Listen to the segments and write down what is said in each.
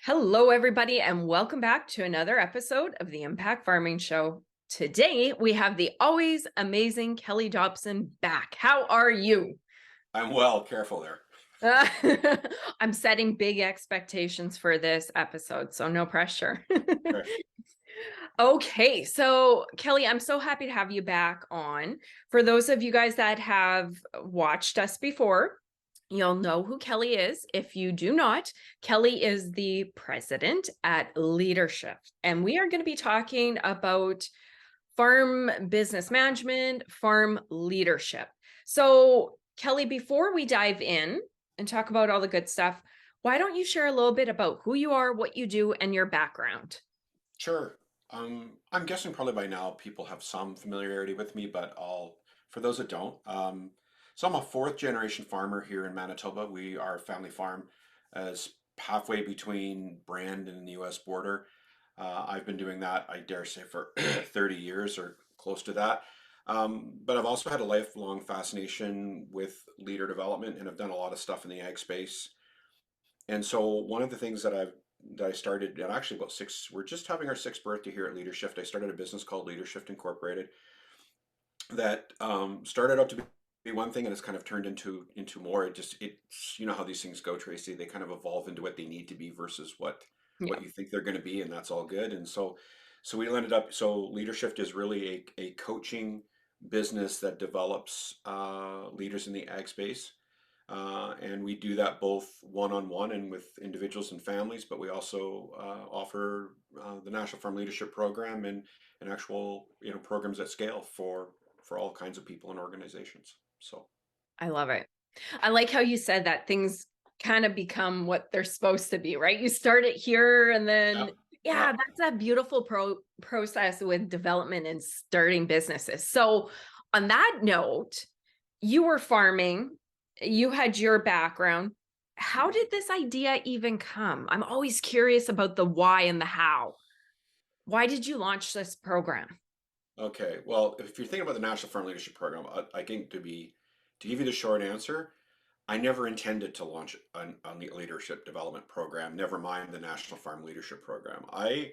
Hello, everybody, and welcome back to another episode of the Impact Farming Show. Today, we have the always amazing Kelly Dobson back. How are you? I'm well, careful there. I'm setting big expectations for this episode, so no pressure. Okay. Okay, so Kelly, I'm so happy to have you back on. For those of you guys that have watched us before, you'll know who Kelly is. If you do not, Kelly is the president at LeaderShift, and we are going to be talking about farm business management, farm leadership. So, Kelly, before we dive in and talk about all the good stuff, why don't you share a little bit about who you are, what you do, and your background? Sure. I'm guessing probably by now people have some familiarity with me, but for those that don't, so I'm a fourth generation farmer here in Manitoba. We are a family farm as halfway between Brandon and the US border. I've been doing that, I dare say, for 30 years or close to that. But I've also had a lifelong fascination with leader development and I've done a lot of stuff in the ag space. And so one of the things that I started, and actually about we're just having our sixth birthday here at LeaderShift. I started a business called LeaderShift Incorporated that started out to be one thing and it's kind of turned into more. It's you know how these things go, Tracy. They kind of evolve into what they need to be versus Yeah, what you think they're going to be, and that's all good. And so we ended up. So LeaderShift is really a coaching business that develops leaders in the ag space. And we do that both one-on-one and with individuals and families, but we also offer the National Farm Leadership Program and actual programs at scale for all kinds of people and organizations. So I love it. I like how you said that things kind of become what they're supposed to be, right? You start it here and yeah, then, yeah. yeah, that's a beautiful process with development and starting businesses. So, on that note, you were farming, you had your background. How did this idea even come? I'm always curious about the why and the how. Why did you launch this program? Okay. Well, if you're thinking about the National Farm Leadership Program, I think to give you the short answer, I never intended to launch on the leadership development program, never mind the National Farm Leadership Program. I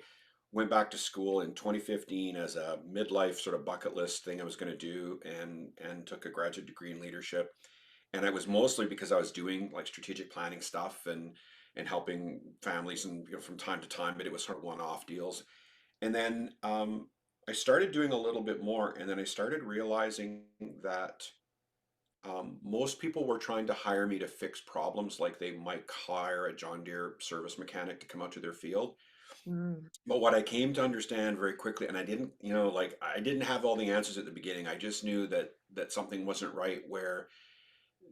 went back to school in 2015 as a midlife sort of bucket list thing I was going to do and took a graduate degree in leadership. And it was mostly because I was doing like strategic planning stuff and helping families and from time to time, but it was sort of one-off deals. And then I started doing a little bit more, and then I started realizing that most people were trying to hire me to fix problems like they might hire a John Deere service mechanic to come out to their field. Mm, But what I came to understand very quickly, and I didn't, like I didn't have all the answers at the beginning. I just knew that something wasn't right where,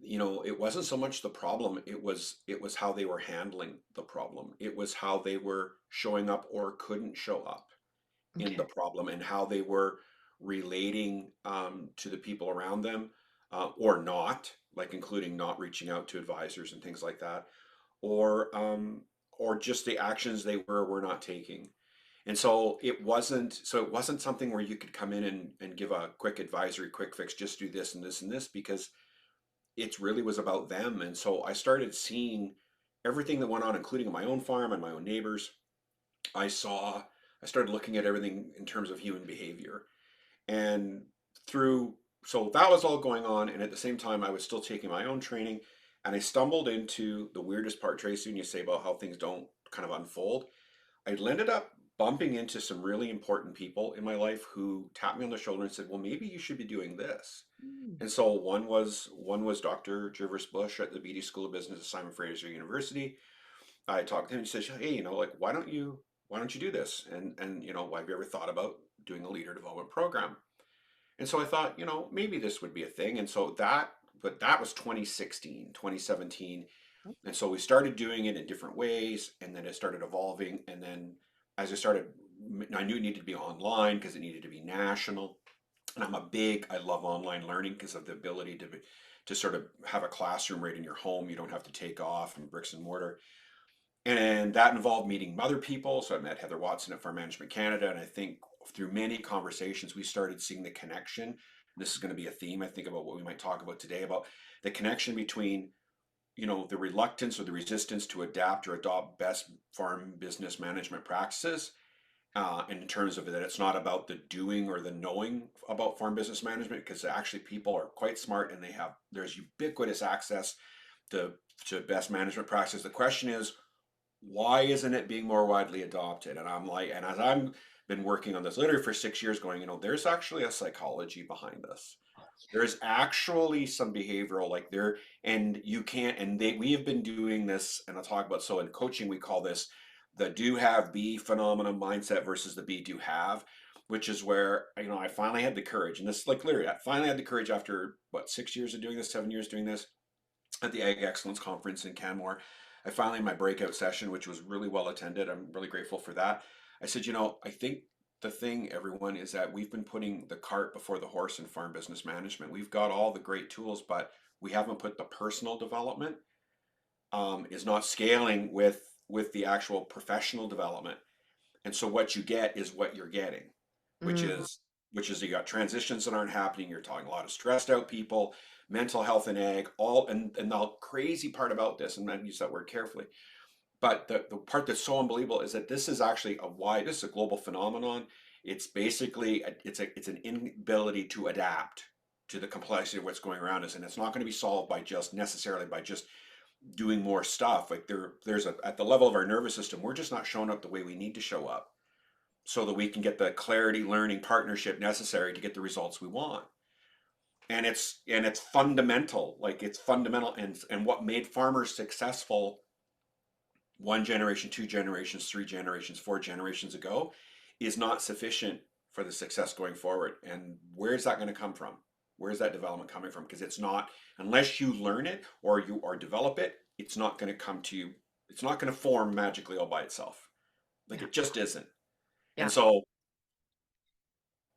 it wasn't so much the problem, it was how they were handling the problem. It was how they were showing up or couldn't show up in the okay. problem and how they were relating to the people around them or not, like including not reaching out to advisors and things like that, or just the actions they were not taking. And so it wasn't something where you could come in and give a quick advisory, quick fix, just do this and this and this, because it really was about them. And so I started seeing everything that went on, including my own farm and my own neighbors. I saw, I started looking at everything in terms of human behavior. And so that was all going on. And at the same time, I was still taking my own training. And I stumbled into the weirdest part, Tracy, when you say about how things don't kind of unfold. I ended up bumping into some really important people in my life who tapped me on the shoulder and said, "Well, maybe you should be doing this." Mm, And so one was Dr. Jervis Bush at the Beatty School of Business at Simon Fraser University. I talked to him and he says, "Hey, like why don't you do this? And have you ever thought about doing a leader development program?" And so I thought, maybe this would be a thing. And so but that was 2016, 2017. And so we started doing it in different ways, and then it started evolving. And then as I knew it needed to be online because it needed to be national. And I love online learning because of the ability to sort of have a classroom right in your home. You don't have to take off from bricks and mortar. And that involved meeting other people. So I met Heather Watson at Farm Management Canada. And I think through many conversations, we started seeing the connection. This is going to be a theme, I think, about what we might talk about today about the connection between, the reluctance or the resistance to adapt or adopt best farm business management practices. And in terms of that, it's not about the doing or the knowing about farm business management, because actually people are quite smart and there's ubiquitous access to best management practices. The question is, why isn't it being more widely adopted? And I'm like, and as I'm been working on this literally for 6 years, going, there's actually a psychology behind this. There's actually some behavioral, like there, and you can't, and we have been doing this, and I'll talk about, so in coaching, we call this the do have be phenomenon mindset versus the be do have, which is where, I finally had the courage, and this, like literally, I finally had the courage after what, 6 years of doing this, 7 years doing this at the Ag Excellence Conference in Canmore. I finally, in my breakout session, which was really well attended, I'm really grateful for that. I said, I think the thing, everyone, is that we've been putting the cart before the horse in farm business management. We've got all the great tools, but we haven't put the personal development, is not scaling with the actual professional development. And so what you get is what you're getting, which Mm, is you got transitions that aren't happening. You're talking a lot of stressed out people, mental health and ag, all, and the crazy part about this, and I use that word carefully, but the part that's so unbelievable is that this is actually this is a global phenomenon. It's basically it's an inability to adapt to the complexity of what's going around us, and it's not going to be solved by just necessarily by just doing more stuff. Like there's at the level of our nervous system, we're just not showing up the way we need to show up, so that we can get the clarity, learning, partnership necessary to get the results we want. And it's fundamental, like it's fundamental, and what made farmers successful one generation, two generations, three generations, four generations ago is not sufficient for the success going forward. And where's that going to come from? Where's that development coming from? Because it's not, unless you learn it or develop it, it's not going to come to you. It's not going to form magically all by itself. Like yeah, it just isn't. And yeah. so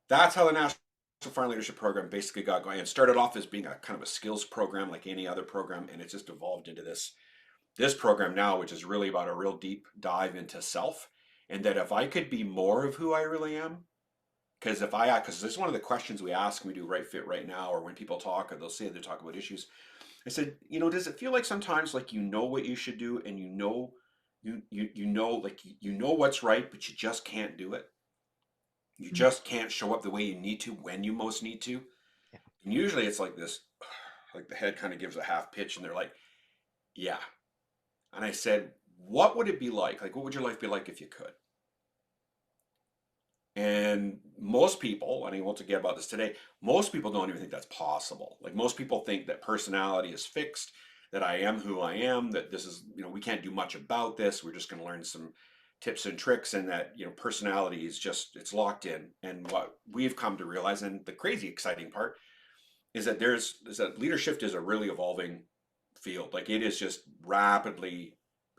that's how the National Farm Leadership Program basically got going. It started off as being a kind of a skills program like any other program, and it just evolved into this program now, which is really about a real deep dive into self. And that if I could be more of who I really am, because this is one of the questions we ask when we do Right Fit Right Now, or when people talk, or they'll say they talk about issues. I said, does it feel like sometimes like what you should do, and you know what's right, but you just can't do it. You Mm, just can't show up the way you need to when you most need to. yeah. And usually it's like this, like the head kind of gives a half pitch, and they're like, yeah. And I said, what would it be like? Like, what would your life be like if you could? And most people, and I want to get about this today, most people don't even think that's possible. Like, most people think that personality is fixed, that I am who I am, that this is, we can't do much about this. We're just going to learn some tips and tricks, and that, personality is just, it's locked in. And what we've come to realize, and the crazy exciting part, is that leadership is a really evolving field. Like, it is just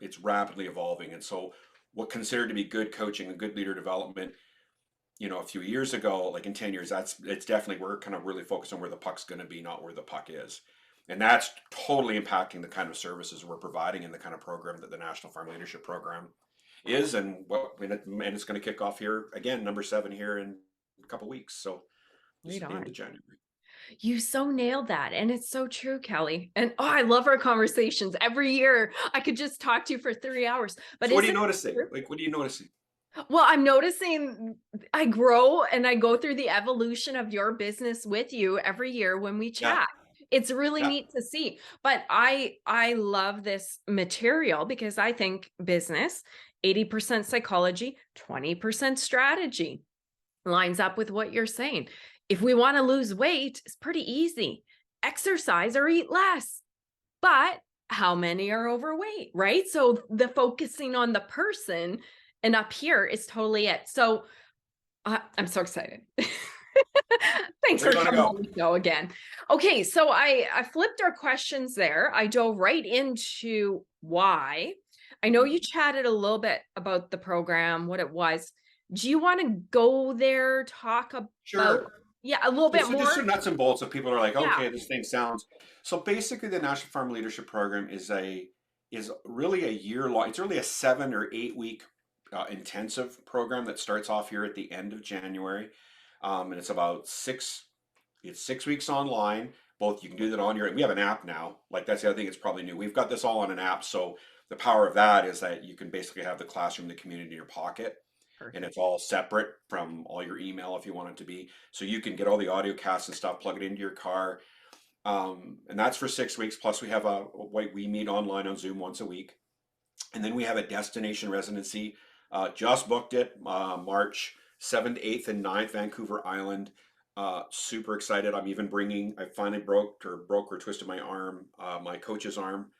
it's rapidly evolving. And so what considered to be good coaching and good leader development, a few years ago, like in 10 years, it's definitely, we're kind of really focused on where the puck's going to be, not where the puck is. And that's totally impacting the kind of services we're providing and the kind of program that the National Farm Leadership Program is. And it's going to kick off here again, number 7 here in a couple weeks. So this Right is the end on. of January. You so nailed that. And it's so true, Kelly. And I love our conversations. Every year I could just talk to you for 3 hours. But So what are you isn't it noticing? true? Like, what are you noticing? Well, I'm noticing I grow and I go through the evolution of your business with you every year when we Yeah. chat. It's really Yeah. neat to see. But I love this material because I think business, 80% psychology, 20% strategy, lines up with what you're saying. If we want to lose weight, it's pretty easy. Exercise or eat less. But how many are overweight, right? So the focusing on the person and up here is totally it. So I'm so excited. Thanks Where for do you want to coming go? on the show again. Okay, so I flipped our questions there. I dove right into why. I know you chatted a little bit about the program, what it was. Do you want to go there, talk about, Sure. yeah, a little bit So just more? some nuts and bolts, so people are like, Yeah. okay, this thing sounds. So basically, the National Farm Leadership Program is really a year long. It's really a 7 or 8 week intensive program that starts off here at the end of January, and it's about 6 weeks online. both you can do that on your, we have an app now. Like that's the other thing, it's probably new. We've got this all on an app. So the power of that is that you can basically have the classroom, the community in your pocket, and it's Perfect. all separate from all your email if you want it to be. So you can get all the audio casts and stuff, plug it into your car. And that's for 6 weeks. Plus we have we meet online on Zoom once a week. And then we have a destination residency. Just booked it, March 7th, 8th, and 9th, Vancouver Island. Super excited. I finally broke or twisted my arm, my coach's arm,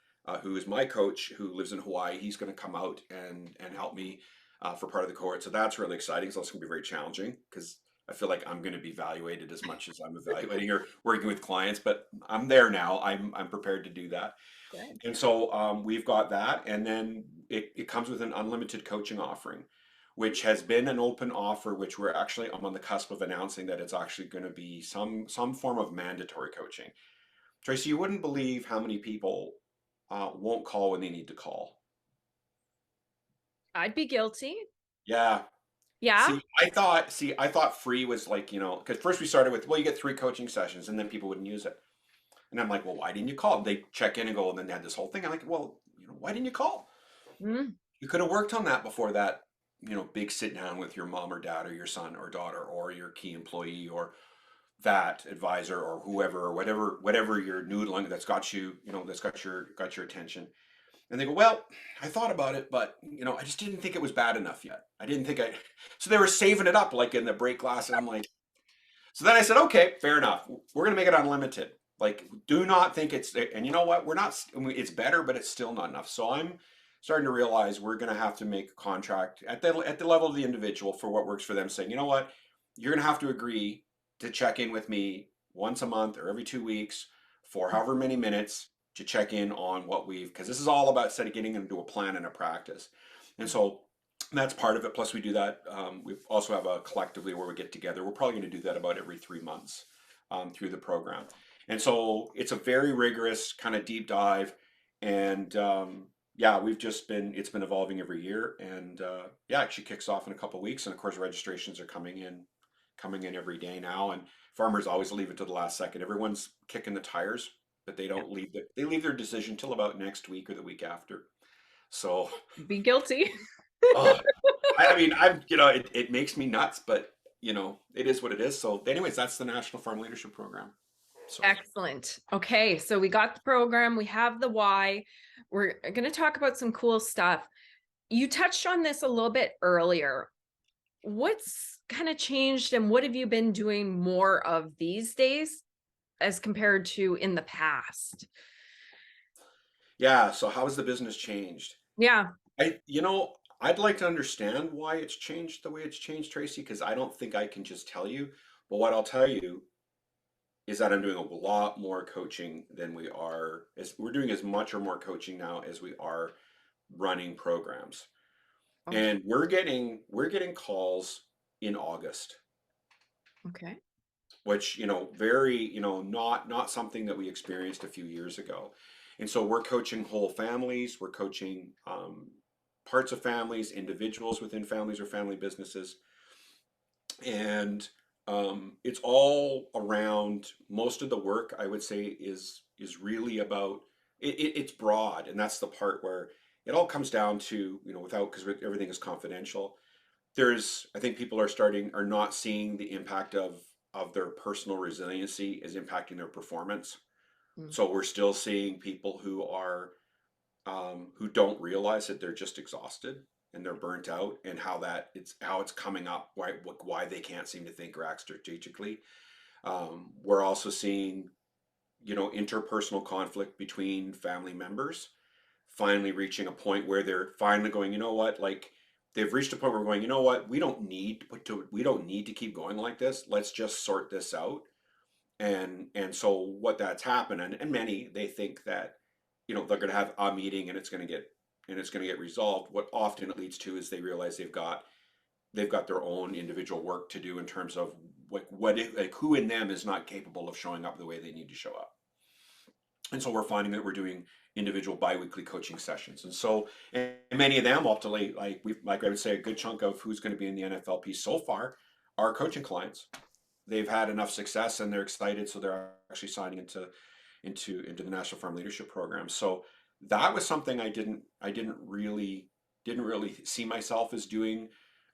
who is my coach, who lives in Hawaii. He's going to come out and help me for part of the cohort. So that's really exciting. So it's going to be very challenging because I feel like I'm going to be evaluated as much as I'm evaluating or working with clients. But I'm there now. I'm prepared to do that. Good. And so we've got that, and then it comes with an unlimited coaching offering, which has been an open offer, which I'm on the cusp of announcing that it's actually going to be some form of mandatory coaching. Tracy, you wouldn't believe how many people won't call when they need to call. I'd be guilty. Yeah. Yeah. I thought free was like, because first we started with, well, you get 3 coaching sessions, and then people wouldn't use it. And I'm like, well, why didn't you call? They check in and go, and then they had this whole thing. I'm like, well, why didn't you call? Mm, You could have worked on that before that, big sit down with your mom or dad or your son or daughter or your key employee or that advisor or whoever or whatever you're noodling that's got you, that's got your attention. And they go, well, I thought about it, but I just didn't think it was bad enough yet. I didn't think I. So they were saving it up like in the break glass, and I'm like, so then I said, okay, fair enough. We're going to make it unlimited. Like, do not think and you know what? We're not, it's better, but it's still not enough. So I'm starting to realize we're going to have to make a contract at the level of the individual for what works for them, saying, you know what? You're going to have to agree to check in with me once a month or every 2 weeks for however many minutes to check in on because this is all about getting into a plan and a practice. And so that's part of it. Plus, we do that. We also have a collectively where we get together. We're probably going to do that about every 3 months through the program. And so it's a very rigorous kind of deep dive. And yeah, it's been evolving every year. And yeah, it actually kicks off in a couple of weeks. And of course, registrations are coming in every day now. And farmers always leave it to the last second. Everyone's kicking the tires, but they yeah. don't they leave their decision till about next week or the week after. So, Be guilty. oh, I mean, it makes me nuts, but it is what it is. So, anyways, that's the National Farm Leadership Program. So, Excellent. Okay, so we got the program, we have the why. We're going to talk about some cool stuff. You touched on this a little bit earlier. What's kind of changed and what have you been doing more of these days as compared to in the past? yeah. So, how has the business changed? Yeah. I'd like to understand why it's changed the way it's changed, Tracy, because I don't think I can just tell you. But what I'll tell you is that I'm doing a lot more coaching than we're doing as much or more coaching now as we are running programs. Okay. And we're getting calls in August, Okay. which very not something that we experienced a few years ago. And so we're coaching whole families, we're coaching parts of families, individuals within families or family businesses, and it's all around. Most of the work, I would say, is really about it's broad, and that's the part where it all comes down to, without, because everything is confidential. I think people are not seeing the impact of their personal resiliency is impacting their performance. Mm. So we're still seeing people who don't realize that they're just exhausted and they're burnt out, and how it's coming up, why they can't seem to think or act strategically. We're also seeing interpersonal conflict between family members finally reaching a point where they're finally going, you know what, like they've reached a point where we're going, you know what, we don't need to keep going like this. Let's just sort this out. And so what that's happened, and many, they think that they're going to have a meeting and it's going to get resolved. What often it leads to is they realize they've got their own individual work to do in terms of who in them is not capable of showing up the way they need to show up. And so we're finding that we're doing individual biweekly coaching sessions. And so, and many of them ultimately, like I would say, a good chunk of who's going to be in the NFLP so far are coaching clients. they've had enough success and they're excited, so they're actually signing into the National Farm Leadership Program. So that was something I didn't really see myself as doing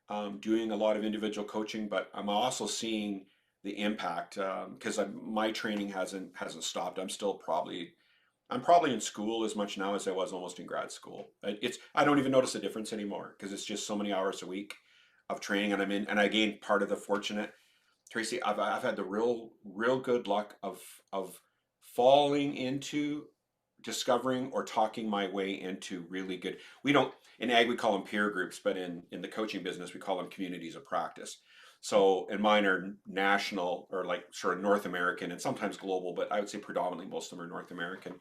a lot of individual coaching, but I'm also seeing the impact because my training hasn't stopped. I'm probably in school as much now as I was almost in grad school. I don't even notice a difference anymore because it's just so many hours a week of training, and I gained part of the fortunate, Tracy. I've had the real good luck of falling into discovering or talking my way into really good. We don't in ag we call them peer groups, but in the coaching business we call them communities of practice. So, and mine are national or like sort of North American and sometimes global, but I would say predominantly most of them are North American.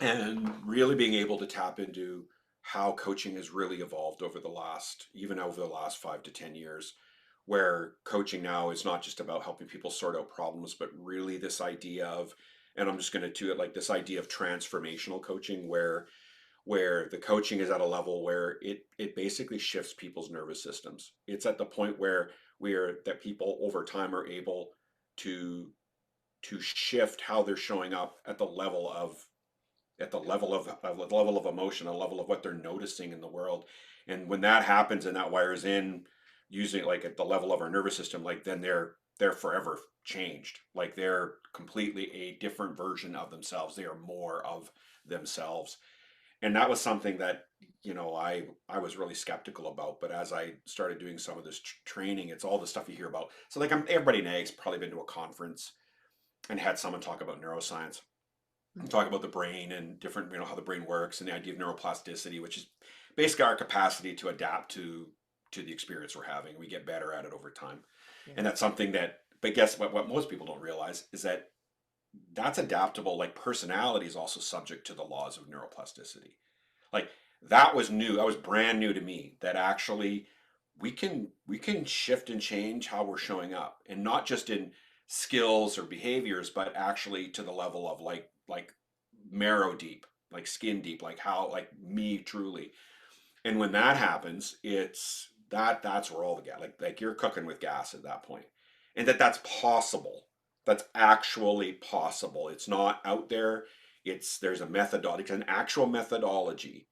And really being able to tap into how coaching has really evolved even over the last 5 to 10 years, where coaching now is not just about helping people sort out problems, but really this idea of, and I'm just going to do it like this idea of transformational coaching, where the coaching is at a level where it basically shifts people's nervous systems. It's at the point where that people over time are able to shift how they're showing up at the level of emotion, a level of what they're noticing in the world. And when that happens and that wires in using like at the level of our nervous system, like then they're forever changed. Like they're completely a different version of themselves. They are more of themselves. And that was something that, I was really skeptical about. But as I started doing some of this training, it's all the stuff you hear about. So like everybody in AG's probably been to a conference and had someone talk about neuroscience and talk about the brain and different, how the brain works and the idea of neuroplasticity, which is basically our capacity to adapt to the experience we're having. We get better at it over time. Yeah. And that's something that, but guess what most people don't realize is that that's adaptable. Like personality is also subject to the laws of neuroplasticity. Like that was new. That was brand new to me that actually we can shift and change how we're showing up, and not just in skills or behaviors, but actually to the level of like marrow deep, like skin deep, like how like me truly. And when that happens, that's where all the gas, like you're cooking with gas at that point. And that's possible. That's actually possible. It's not out there. There's a methodology, an actual methodology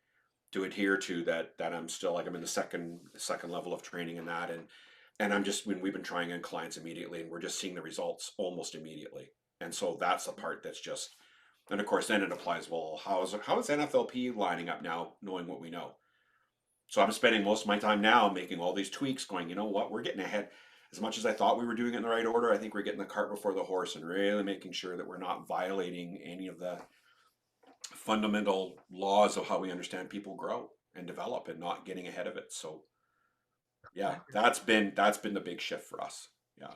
to adhere to that I'm still like I'm in the second level of training in that, and I'm just when we've been trying on clients immediately and we're just seeing the results almost immediately. And so that's the part that's just, and of course then it applies, well, how is NFLP lining up now knowing what we know? So I'm spending most of my time now making all these tweaks, going, you know what, we're getting ahead. As much as I thought we were doing it in the right order, I think we're getting the cart before the horse and really making sure that we're not violating any of the fundamental laws of how we understand people grow and develop and not getting ahead of it. So yeah, that's been the big shift for us. Yeah.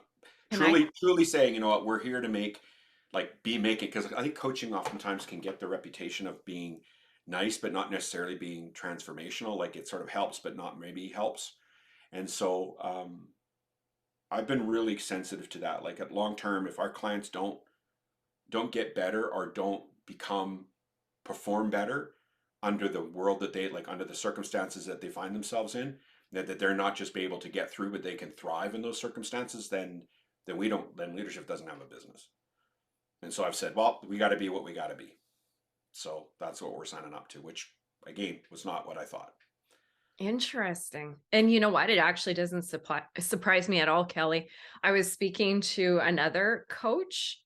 And I Truly saying, you know what, we're here to be making, because I think coaching oftentimes can get the reputation of being nice, but not necessarily being transformational. Like it sort of helps, but not maybe helps. And so I've been really sensitive to that. Like at long term, if our clients don't get better or don't perform better under the world that they like, under the circumstances that they find themselves in, that they're not just be able to get through, but they can thrive in those circumstances, then leadership doesn't have a business. And so I've said, well, we got to be what we got to be. So that's what we're signing up to, which again was not what I thought. Interesting. And you know what? It actually doesn't surprise me at all, Kelly. I was speaking to another coach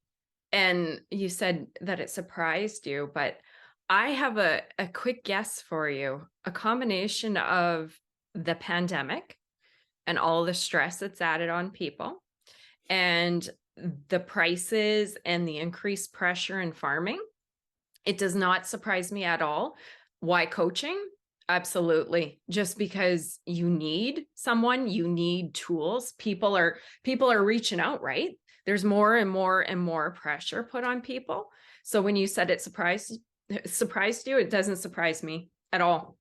and you said that it surprised you, but I have a quick guess for you. A combination of the pandemic and all the stress that's added on people and the prices and the increased pressure in farming. It does not surprise me at all. Why coaching? Absolutely. Just because you need someone, you need tools. People are reaching out, right? There's more and more and more pressure put on people. So when you said it surprised you, it doesn't surprise me at all.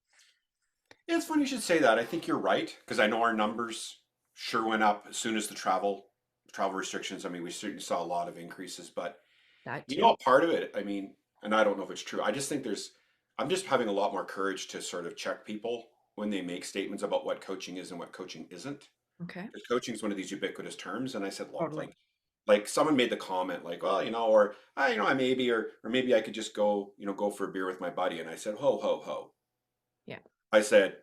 Yeah, it's funny you should say that. I think you're right because I know our numbers sure went up as soon as the travel restrictions. I mean, we certainly saw a lot of increases, but That you know, too. part of it, I mean, and I don't know if it's true. I just think I'm just having a lot more courage to sort of check people when they make statements about what coaching is and what coaching isn't. Okay. Because coaching is one of these ubiquitous terms. And I said, look, Totally. like someone made the comment like, well, or I maybe, or maybe I could just go, go for a beer with my buddy. And I said, ho, ho, ho. Yeah. I said,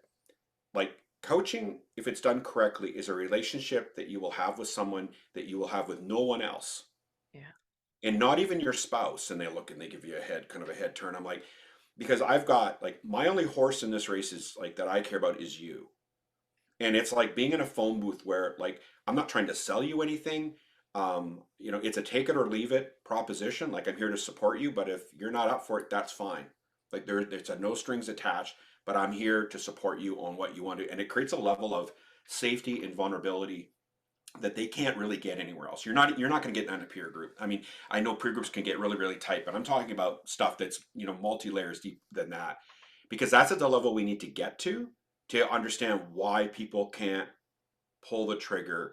like coaching, if it's done correctly, is a relationship that you will have with someone that you will have with no one else. Yeah. And not even your spouse. And they look and they give you a head, kind of a head turn. I'm like, because I've got like my only horse in this race is like that I care about is you. And it's like being in a phone booth where like I'm not trying to sell you anything. It's a take it or leave it proposition. Like I'm here to support you, but if you're not up for it, that's fine. Like there's a no strings attached, but I'm here to support you on what you want to. And it creates a level of safety and vulnerability that they can't really get anywhere else. You're not going to get in a peer group. I mean, I know peer groups can get really, really tight, but I'm talking about stuff that's, multi layers deep than that, because that's at the level we need to get to understand why people can't pull the trigger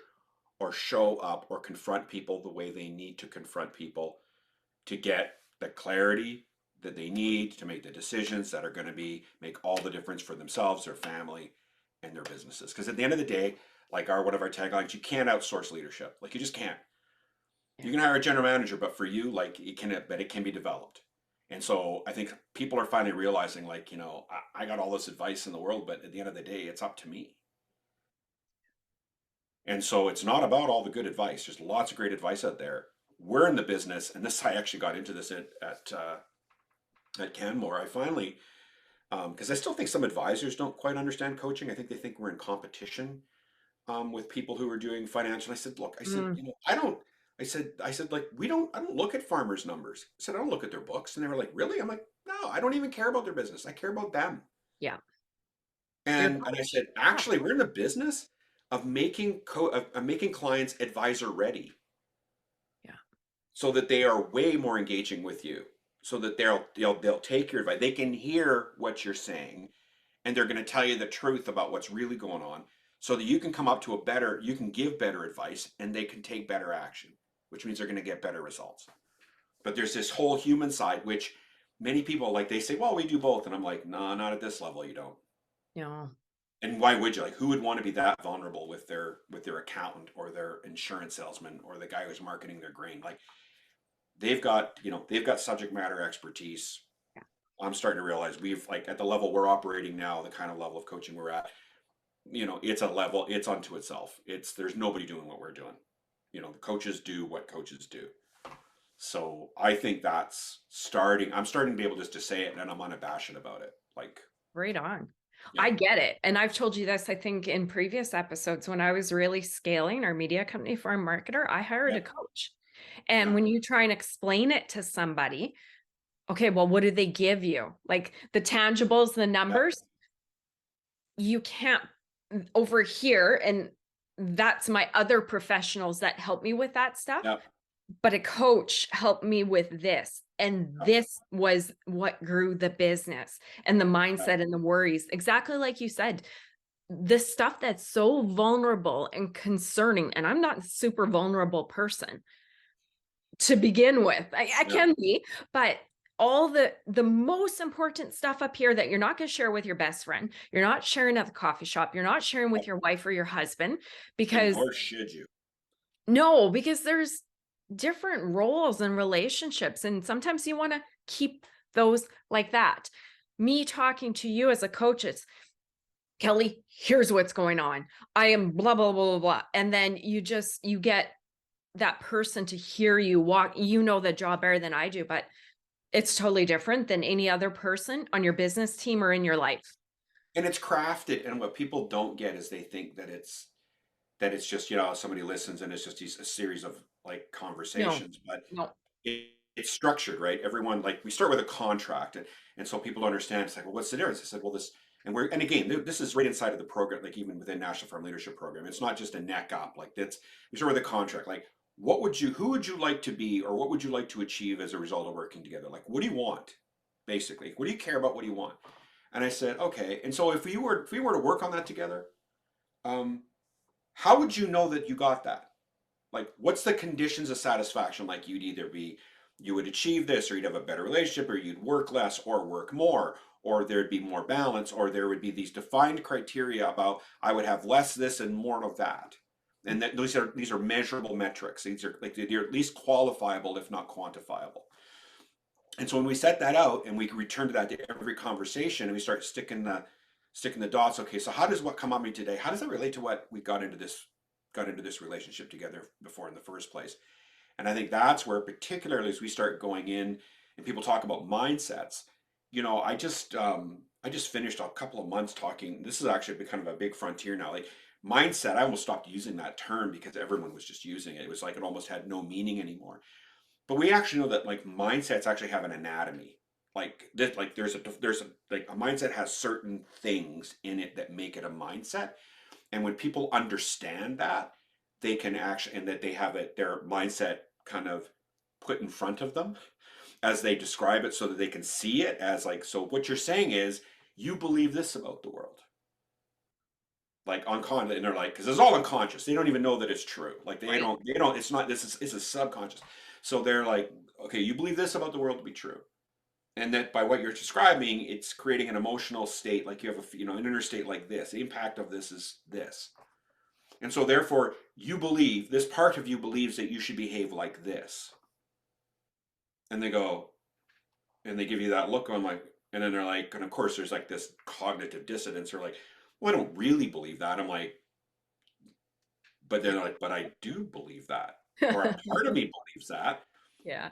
or show up or confront people the way they need to confront people to get the clarity that they need to make the decisions that are going to make all the difference for themselves, their family, and their businesses. Because at the end of the day, like one of our taglines, you can't outsource leadership. Like you just can't. Yeah. You can hire a general manager, but for you, like but it can be developed. And so I think people are finally realizing, like, I got all this advice in the world, but at the end of the day, it's up to me. And so it's not about all the good advice. There's lots of great advice out there. We're in the business, and this I actually got into this at Canmore. I finally, because I still think some advisors don't quite understand coaching. I think they think we're in competition with people who are doing financial. I said, look, I said, Mm, I don't. I said, like, we don't. I don't look at farmers' numbers. I said, I don't look at their books. And they were like, really? I'm like, no, I don't even care about their business. I care about them. yeah. Your And I coach. said, Yeah. actually, we're in the business of making clients advisor ready, Yeah. so that they are way more engaging with you, so that they'll take your advice. They can hear what you're saying, and they're going to tell you the truth about what's really going on, so that you can come up to you can give better advice, and they can take better action, which means they're going to get better results. But there's this whole human side, which many people like they say, well, we do both, and I'm like, no, not at this level, you don't. No. And why would you? Like, who would want to be that vulnerable with their accountant or their insurance salesman or the guy who's marketing their grain? Like, they've got subject matter expertise. Yeah. I'm starting to realize we've, like, at the level we're operating now, the kind of level of coaching we're at, it's a level, it's unto itself. There's nobody doing what we're doing. The coaches do what coaches do. So I think I'm starting to be able just to say it, and I'm unabashed about it. Like, Right on. yeah, I get it. And I've told you this, I think, in previous episodes. When I was really scaling our media company for a marketer, I hired yeah, a coach. And yeah, when you try and explain it to somebody, okay, well, what do they give you? Like the tangibles, the yeah, numbers, you can't over here. And that's my other professionals that help me with that stuff. yeah, But a coach helped me with this. And yeah, this was what grew the business and the yeah. mindset and the worries. Exactly like you said, the stuff that's so vulnerable and concerning. And I'm not a super vulnerable person to begin with. I Yeah. can be, but all the most important stuff up here that you're not going to share with your best friend, you're not sharing at the coffee shop, you're not sharing with your wife or your husband, And because nor should you. no, because there's different roles and relationships. And sometimes you want to keep those like that. Me talking to you as a coach, it's Kelly, here's what's going on. I am blah, blah, blah, blah, blah. And then you get that person to hear you walk. You know the job better than I do, but it's totally different than any other person on your business team or in your life. And it's crafted, and what people don't get is they think that it's just, somebody listens and it's just a series of like No, conversations, but no. it's structured, right? Everyone, like, we start with a contract, and so people don't understand. It's like, well, what's the difference? I said, well, and again, this is right inside of the program, like even within National Farm Leadership Program. It's not just a neck up, like that's, we start with a contract. Like, who would you like to be, or what would you like to achieve as a result of working together? Like, what do you want? Basically, what do you care about? What do you want? And I said, okay. And so if we were to work on that together, um, how would you know that you got that? Like, what's the conditions of satisfaction? Like, you would achieve this, or you'd have a better relationship, or you'd work less or work more, or there'd be more balance, or there would be these defined criteria about I would have less this and more of that. And that these are measurable metrics. These are like they're at least qualifiable, if not quantifiable. And so when we set that out and we return to that to every conversation and we start sticking the dots, okay, so how does what come on me today? How does that relate to what we got into this relationship together before in the first place? And I think that's where, particularly as we start going in and people talk about mindsets, I just finished a couple of months talking. This is actually kind of a big frontier now. Like mindset, I almost stopped using that term because everyone was just using it. It was like it almost had no meaning anymore. But we actually know that like mindsets actually have an anatomy. Like this, like there's a like a mindset has certain things in it that make it a mindset. And when people understand that, they can actually, and that they have it, their mindset kind of put in front of them as they describe it so that they can see it as like, so what you're saying is you believe this about the world. Like unconscious, and they're like, because it's all unconscious. They don't even know that it's true. Like Right. they don't, it's not, it's a subconscious. So they're like, okay, you believe this about the world to be true. And that by what you're describing, it's creating an emotional state, like you have an inner state like this. The impact of this is this. And so therefore, you believe, this part of you believes that you should behave like this. And they go, and they give you that look on like, and then they're like, and of course there's like this cognitive dissonance. They're like, well, I don't really believe that. I'm like, but they're like, but I do believe that. Or a part of me believes that. Yeah.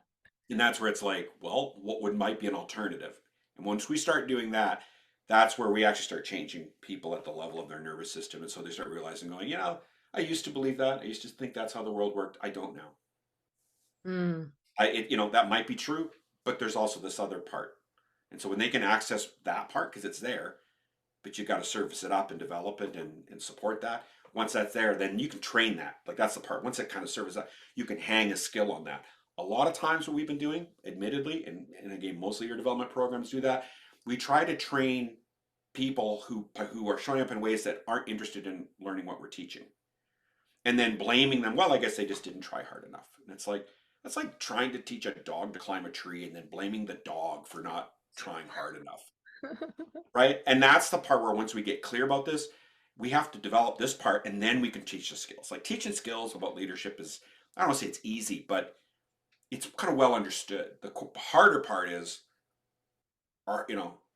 And that's where it's like, well, what would might be an alternative? And once we start doing that, that's where we actually start changing people at the level of their nervous system. And so they start realizing, going, I used to believe that. I used to think that's how the world worked. I don't now. Mm. That might be true, but there's also this other part. And so when they can access that part, because it's there, but you got to service it up and develop it and support that. Once that's there, then you can train that. Like that's the part. Once it kind of services that, you can hang a skill on that. A lot of times, what we've been doing, admittedly, and again, mostly your development programs do that. We try to train people who are showing up in ways that aren't interested in learning what we're teaching, and then blaming them. Well, I guess they just didn't try hard enough. And it's like that's like trying to teach a dog to climb a tree and then blaming the dog for not trying hard enough, right? And that's the part where once we get clear about this, we have to develop this part and then we can teach the skills. Like teaching skills about leadership is, I don't want to say it's easy, but it's kind of well understood. The harder part is,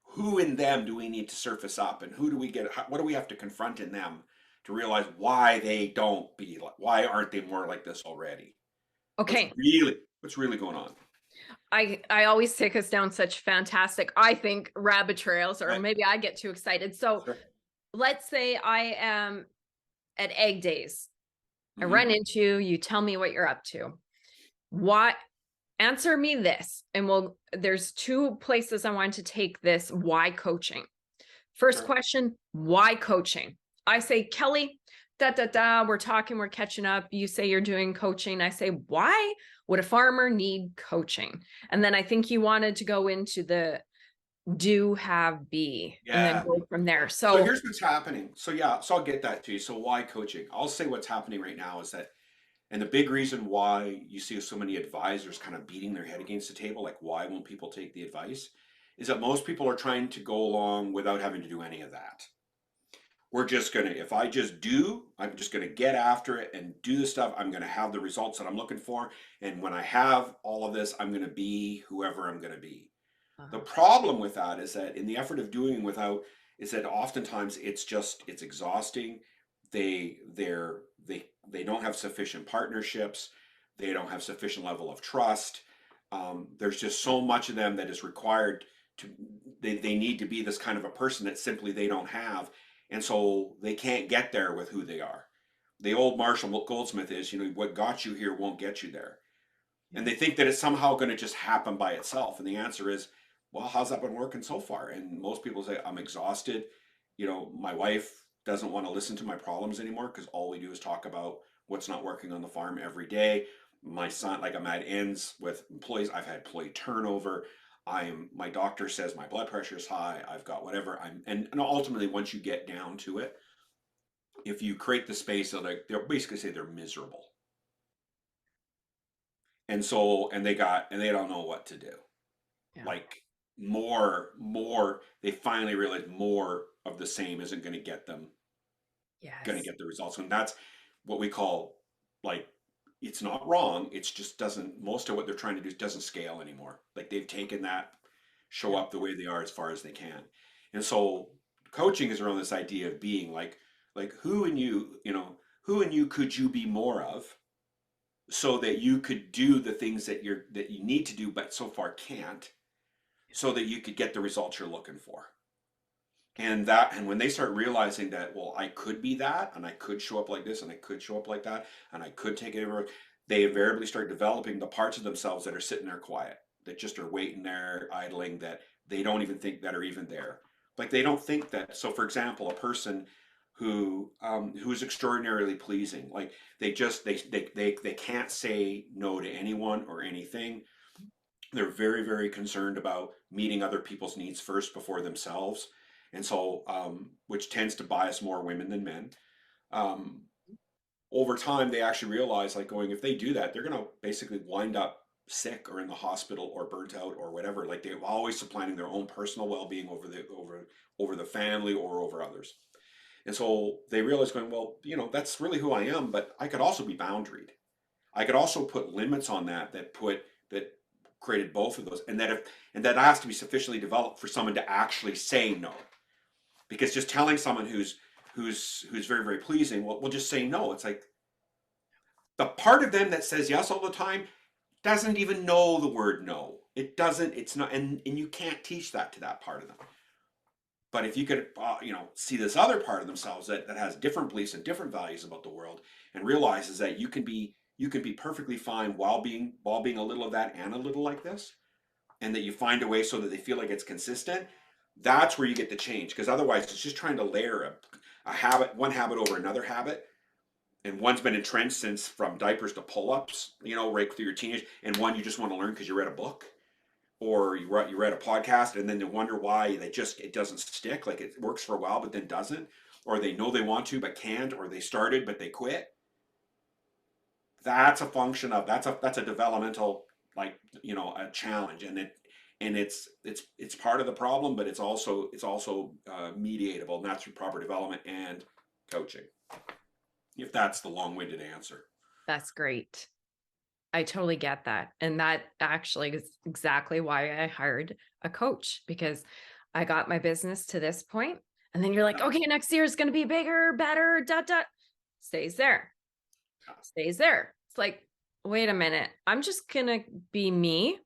who in them do we need to surface up and who do we get, what do we have to confront in them to realize why they don't be like, why aren't they more like this already? What's Okay. really, what's really going on? I always take us down such fantastic, I think, rabbit trails, or Right. maybe I get too excited. So Sure. let's say I am at egg days. I Mm-hmm. run into you, you tell me what you're up to. Why answer me this? And there's two places I want to take this why coaching. First Sure. question, why coaching? I say, Kelly, we're talking, we're catching up. You say you're doing coaching. I say, why would a farmer need coaching? And then I think you wanted to go into the do, have, be, and then Yeah. go from there. So So, here's what's happening. So yeah, so I'll get that to you. So why coaching? I'll say what's happening right now is that, and the big reason why you see so many advisors kind of beating their head against the table, like why won't people take the advice, is that most people are trying to go along without having to do any of that. We're just gonna, if I just do, I'm just gonna get after it and do the stuff. I'm gonna have the results that I'm looking for. And when I have all of this, I'm gonna be whoever I'm gonna be. The uh, problem with that is that in the effort of doing without, is that oftentimes it's exhausting. They don't have sufficient partnerships. They don't have sufficient level of trust. There's just so much of them that is required to. They need to be this kind of a person that simply they don't have, and so they can't get there with who they are. The old Marshall Goldsmith is, what got you here won't get you there, and they think that it's somehow going to just happen by itself. And the answer is, well, how's that been working so far? And most people say, I'm exhausted. My wife doesn't want to listen to my problems anymore because all we do is talk about what's not working on the farm every day. My son, like I'm at ends with employees. I've had employee turnover. My doctor says my blood pressure is high. I've got whatever. And ultimately, once you get down to it, if you create the space, they'll basically say they're miserable. And so, and they don't know what to do. yeah. Like, they finally realize more of the same isn't going to Yes. get the results. And that's what we call, like, it's not wrong. It's just doesn't, most of what they're trying to do doesn't scale anymore. Like they've taken that show Yeah. up the way they are as far as they can. And so coaching is around this idea of being like who in you, who in you could you be more of so that you could do the things that you need to do but so far can't, so that you could get the results you're looking for. And when they start realizing that, well, I could be that, and I could show up like this, and I could show up like that, and I could take it over, they invariably start developing the parts of themselves that are sitting there quiet, that just are waiting there, idling, that they don't even think that are even there. Like they don't think that. So, for example, a person who's extraordinarily pleasing, like they can't say no to anyone or anything. They're very, very concerned about meeting other people's needs first before themselves. And so, which tends to bias more women than men. Um, Over time, they actually realize, like, going, if they do that, they're going to basically wind up sick or in the hospital or burnt out or whatever. Like they're always supplanting their own personal well-being over the family or over others. And so they realize, going, well, that's really who I am, but I could also be boundaried. I could also put limits on that created both of those, and that has to be sufficiently developed for someone to actually say no. Because just telling someone who's very, very pleasing, well, we'll just say no. It's like the part of them that says yes all the time doesn't even know the word no. It doesn't. It's not, and you can't teach that to that part of them. But if you could, see this other part of themselves that has different beliefs and different values about the world, and realizes that you can be perfectly fine while being a little of that and a little like this, and that you find a way so that they feel like it's consistent. That's where you get the change, because otherwise it's just trying to layer one habit over another habit, and one's been entrenched since from diapers to pull-ups, right through your teenage, and one you just want to learn because you read a book or you read a podcast, and then they wonder why it doesn't stick. Like it works for a while but then doesn't, or they know they want to but can't, or they started but they quit. That's a function of that's a developmental, like, a challenge, and it's part of the problem, but it's also mediatable, and that's through proper development and coaching, if that's the long-winded answer. That's great. I totally get that. And that actually is exactly why I hired a coach, because I got my business to this point, and then you're like, Yeah. okay, next year is going to be bigger, better, dot, dot, stays there, stays there. It's like, wait a minute. I'm just going to be me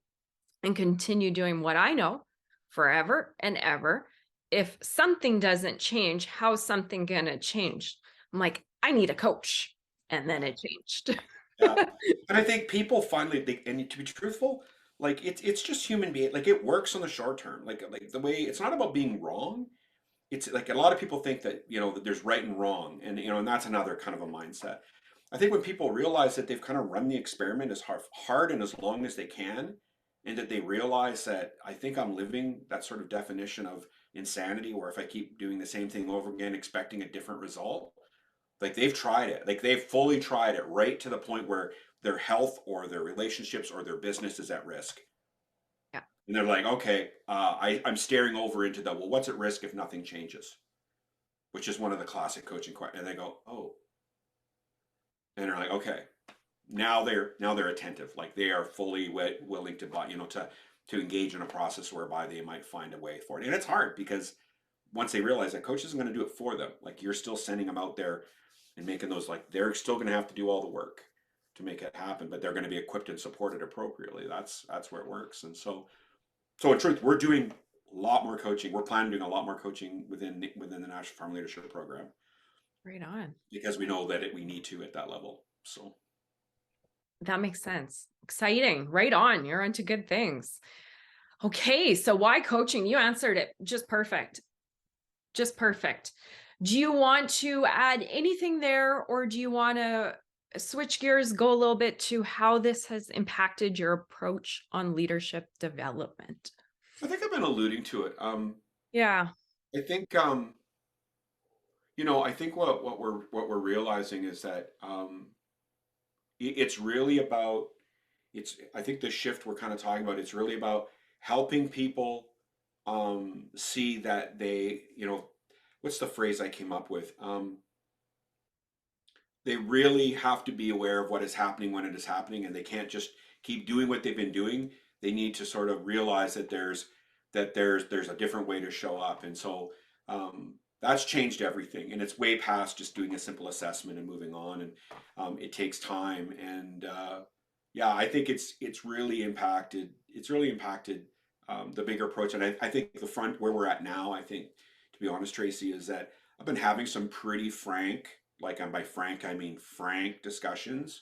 and continue doing what I know forever and ever. If something doesn't change, how's something going to change? I'm like, I need a coach. And then it changed. Yeah. And I think people finally, and to be truthful, like it's just human being. Like it works on the short term. Like the way, it's not about being wrong. It's like a lot of people think that, that there's right and wrong, and that's another kind of a mindset. I think when people realize that they've kind of run the experiment as hard and as long as they can, and that they realize that, I think I'm living that sort of definition of insanity, where if I keep doing the same thing over again, expecting a different result, like they've tried it, like they've fully tried it right to the point where their health or their relationships or their business is at risk. Yeah. And they're like, okay, I'm staring over into the, well, what's at risk if nothing changes? Which is one of the classic coaching questions. And they go, oh, and they're like, okay, now they're attentive, like they are fully willing to buy, to engage in a process whereby they might find a way for it. And it's hard because once they realize that coach isn't going to do it for them, like you're still sending them out there and making those, like they're still going to have to do all the work to make it happen, but they're going to be equipped and supported appropriately. That's where it works. And so in truth, we're doing a lot more coaching. We're planning on doing a lot more coaching within the National Farm Leadership Program, Right on. because we know that we need to at that level. So That makes sense. Exciting. Right on. You're onto good things. Okay. So why coaching? You answered it just perfect. Just perfect. Do you want to add anything there, or do you want to switch gears, go a little bit to how this has impacted your approach on leadership development? I think I've been alluding to it. Yeah. I think I think what we're realizing is that it's really about, I think the shift we're kind of talking about, it's really about helping people see that they, what's the phrase I came up with? They really have to be aware of what is happening when it is happening, and they can't just keep doing what they've been doing. They need to sort of realize that there's a different way to show up, and so that's changed everything. And it's way past just doing a simple assessment and moving on. And it takes time, and yeah, I think it's really impacted. It's really impacted the bigger approach, and I think the front where we're at now. I think, to be honest, Tracy, is that I've been having some pretty frank, like, and by frank I mean frank discussions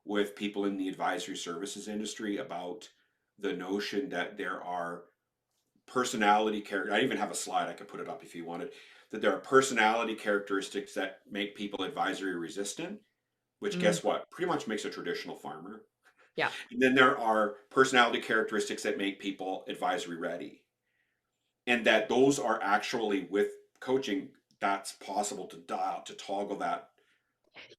with people in the advisory services industry about the notion that there are personality character. I even have a slide, I could put it up if you wanted, that there are personality characteristics that make people advisory resistant, which, Mm, guess what, pretty much makes a traditional farmer. yeah. And then there are personality characteristics that make people advisory ready, and that those are actually, with coaching, that's possible to dial, to toggle that,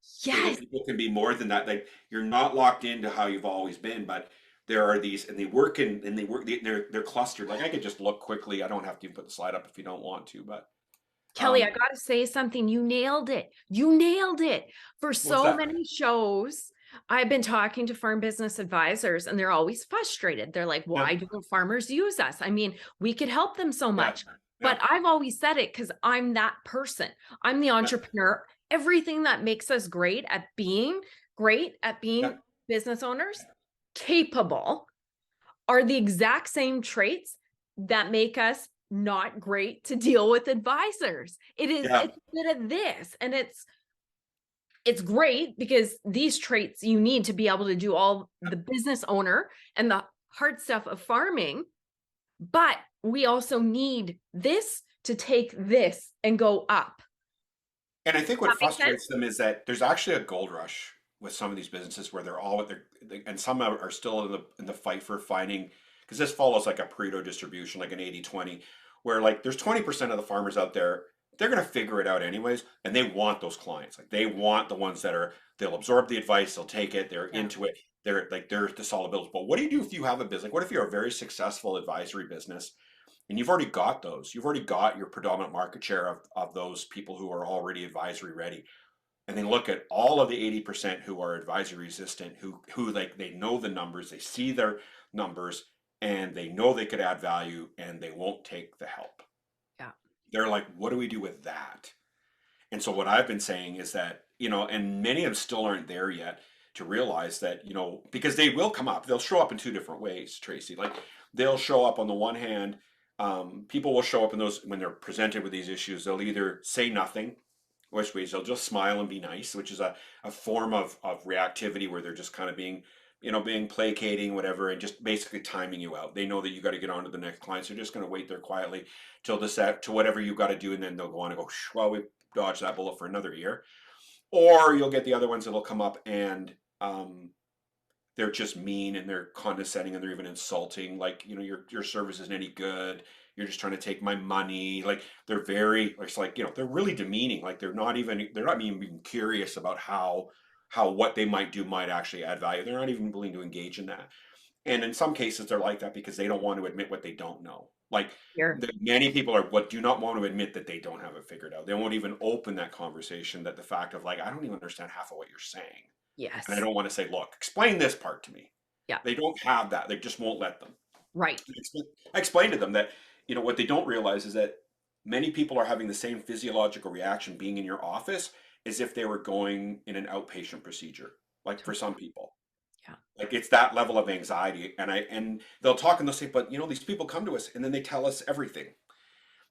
so that Yes. people can be more than that. Like, you're not locked into how you've always been, but there are these, and they work in, and they're clustered. Like, I could just look quickly. I don't have to even put the slide up if you don't want to, but Kelly, I um, got to say something. You nailed it. You nailed it. For what's so that? many shows, I've been talking to farm business advisors and they're always frustrated. They're like, Yeah, why don't farmers use us? I mean, we could help them so yeah, much. yeah, But I've always said it because I'm that person. I'm the yeah, entrepreneur. Everything that makes us great at yeah, being business owners, capable, are the exact same traits that make us not great to deal with advisors. yeah. It's a bit of this, and it's great because these traits you need to be able to do all the business owner and the hard stuff of farming, but we also need this to take this and go up. And I think what That makes sense? frustrates them is that there's actually a gold rush with some of these businesses where they're all and some are still in the fight for finding, because this follows like a Pareto distribution, like an 80-20, where, like, there's 20% of the farmers out there, they're going to figure it out anyways, and they want those clients. Like, they want the ones that are, they'll absorb the advice, they'll take it, they're Yeah. into it, they're the solid bills. But what do you do if you have a business? Like, what if you're a very successful advisory business and you've already got those? You've already got your predominant market share of those people who are already advisory ready. And then look at all of the 80% who are advisory resistant, who, like, they know the numbers, they see their numbers, and they know they could add value, and they won't take the help. Yeah. They're like, what do we do with that? And so what I've been saying is that, and many of them still aren't there yet to realize that, because they will come up. They'll show up in two different ways, Tracy. Like, they'll show up on the one hand, people will show up in those, when they're presented with these issues, they'll either say nothing, which means they'll just smile and be nice, which is a form of reactivity where they're just kind of being, being placating, whatever, and just basically timing you out. They know that you got to get on to the next client, so they're just going to wait there quietly till the set to whatever you got to do, and then they'll go on and go, well, we dodged that bullet for another year. Or you'll get the other ones that'll come up, and they're just mean, and they're condescending, and they're even insulting, like, your service isn't any good, you're just trying to take my money. Like, they're very, it's like, they're really demeaning. Like, they're not even curious about how what they might do might actually add value. They're not even willing to engage in that. And in some cases they're like that because they don't want to admit what they don't know. Like, Here. many people are what do not want to admit that they don't have it figured out. They won't even open that conversation, that the fact of, like, I don't even understand half of what you're saying, and I Yes. don't want to say, look, explain this part to me. Yeah. They don't have that. They just won't let them. Right. I explained to them that, what they don't realize is that many people are having the same physiological reaction being in your office as if they were going in an outpatient procedure. Like, for some people, Yeah. like, it's that level of anxiety. And they'll talk and they'll say, but, these people come to us and then they tell us everything.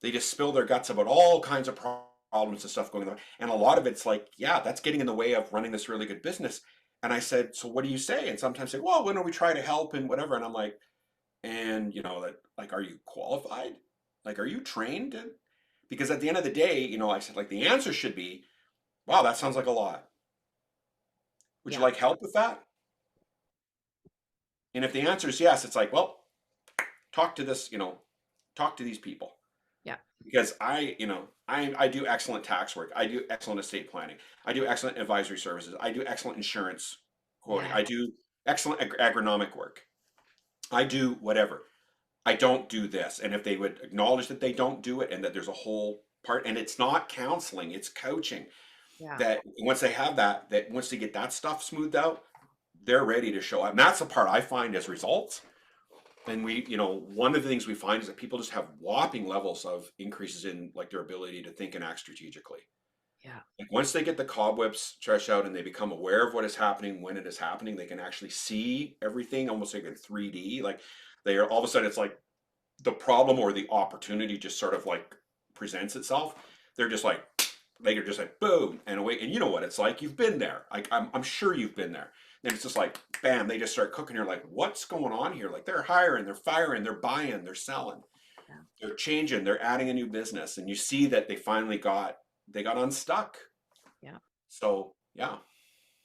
They just spill their guts about all kinds of problems and stuff going on. And a lot of it's like, yeah, that's getting in the way of running this really good business. And I said, so what do you say? And sometimes say, well, when do we try to help and whatever? And I'm like, and that, like, are you qualified? Like, are you trained? Because at the end of the day, I said, like, the answer should be, wow, that sounds like a lot. Would you Yeah. like help with that? And if the answer is yes, it's like, well, talk to this, talk to these people. Yeah. Because I do excellent tax work. I do excellent estate planning. I do excellent advisory services. I do excellent insurance quoting. Yeah. I do excellent agronomic work. I do whatever. I don't do this. And if they would acknowledge that they don't do it and that there's a whole part, and it's not counseling, it's coaching, Yeah. that once they have that, that once they get that stuff smoothed out, they're ready to show up. And that's the part I find as results. And one of the things we find is that people just have whopping levels of increases in like their ability to think and act strategically. Yeah. Like once they get the cobwebs stretched out and they become aware of what is happening when it is happening, they can actually see everything almost like in 3D. Like they are all of a sudden it's like the problem or the opportunity just sort of like presents itself. They're just like they are just like boom and away. And you know what it's like. You've been there. Like I'm sure you've been there. And it's just like bam, they just start cooking. You're like, what's going on here? Like they're hiring, they're firing, they're buying, they're selling, Yeah. they're changing, they're adding a new business, and you see that they got unstuck. Yeah. So yeah,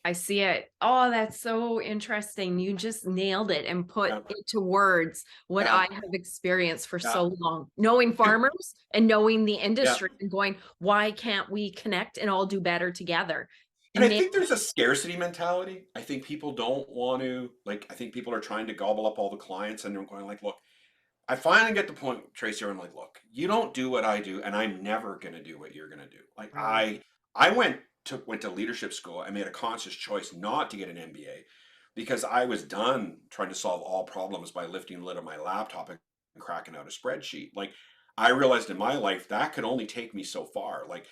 I see it. Oh, that's so interesting. You just nailed it and put yeah, into words what yeah, I have experienced for yeah, so long, knowing farmers and knowing the yeah. industry and going, why can't we connect and all do better together? And And I man, think there's a scarcity mentality. I think people don't want to like. I think people are trying to gobble up all the clients, and they're going like, "Look, I finally get the point, Tracy, where I'm like, look, you don't do what I do, and I'm never gonna do what you're gonna do. Like right. I went to leadership school. I made a conscious choice not to get an MBA because I was done trying to solve all problems by lifting the lid of my laptop and cracking out a spreadsheet. Like I realized in my life that could only take me so far. Like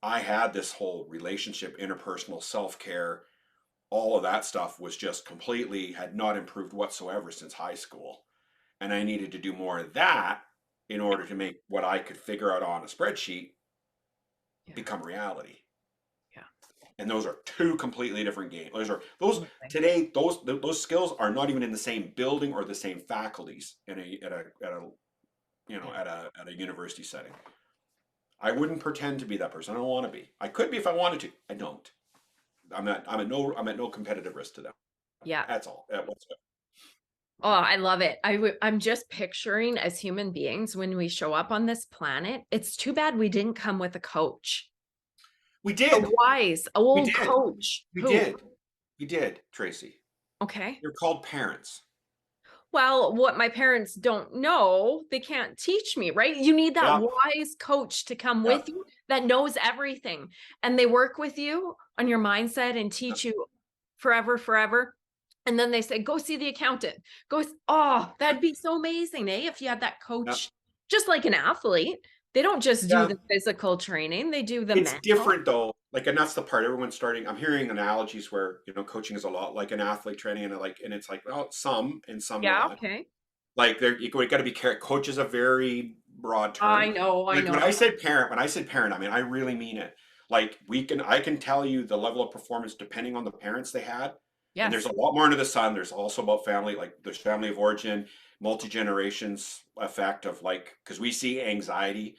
I had this whole relationship, interpersonal self-care, all of that stuff was just completely had not improved whatsoever since high school, and I needed to do more of that in order to make what I could figure out on a spreadsheet Yeah. become reality. Yeah. And those are two completely different games. Those Absolutely. today those skills are not even in the same building or the same faculties in a at a Yeah. at a university setting. I wouldn't pretend to be that person. I don't want to be. I could be if I wanted to. I don't. I'm at no competitive risk to them. Yeah. That's all. Whatsoever. Oh, I love it. I'm just picturing as human beings when we show up on this planet, it's too bad we didn't come with a coach. We A did. wise, We old did. coach We who, did. We did, Tracy. okay. They're called parents. Well, what my parents don't know, they can't teach me, right? You need that Yeah. wise coach to come Yeah. with you that knows everything. And they work with you on your mindset and Yeah. teach you forever, forever. And then they say, go see the accountant. Oh, that'd be so amazing, eh? If you had that Yeah. coach, just like an athlete, they don't just do Yeah. the physical training, they do the It's mental. different though. Like, and that's the part everyone's starting. I'm hearing analogies where, coaching is a lot like an athlete training, and it's like, well, some and some Yeah, not. okay. Like you got to be careful. Coach is a very broad term. I know, I Like know. when I said parent, I mean, I really mean it. Like I can tell you the level of performance depending on the parents they had. And there's Yes. a lot more into the son. There's also about family, like there's family of origin, multi-generations effect of like, because we see anxiety.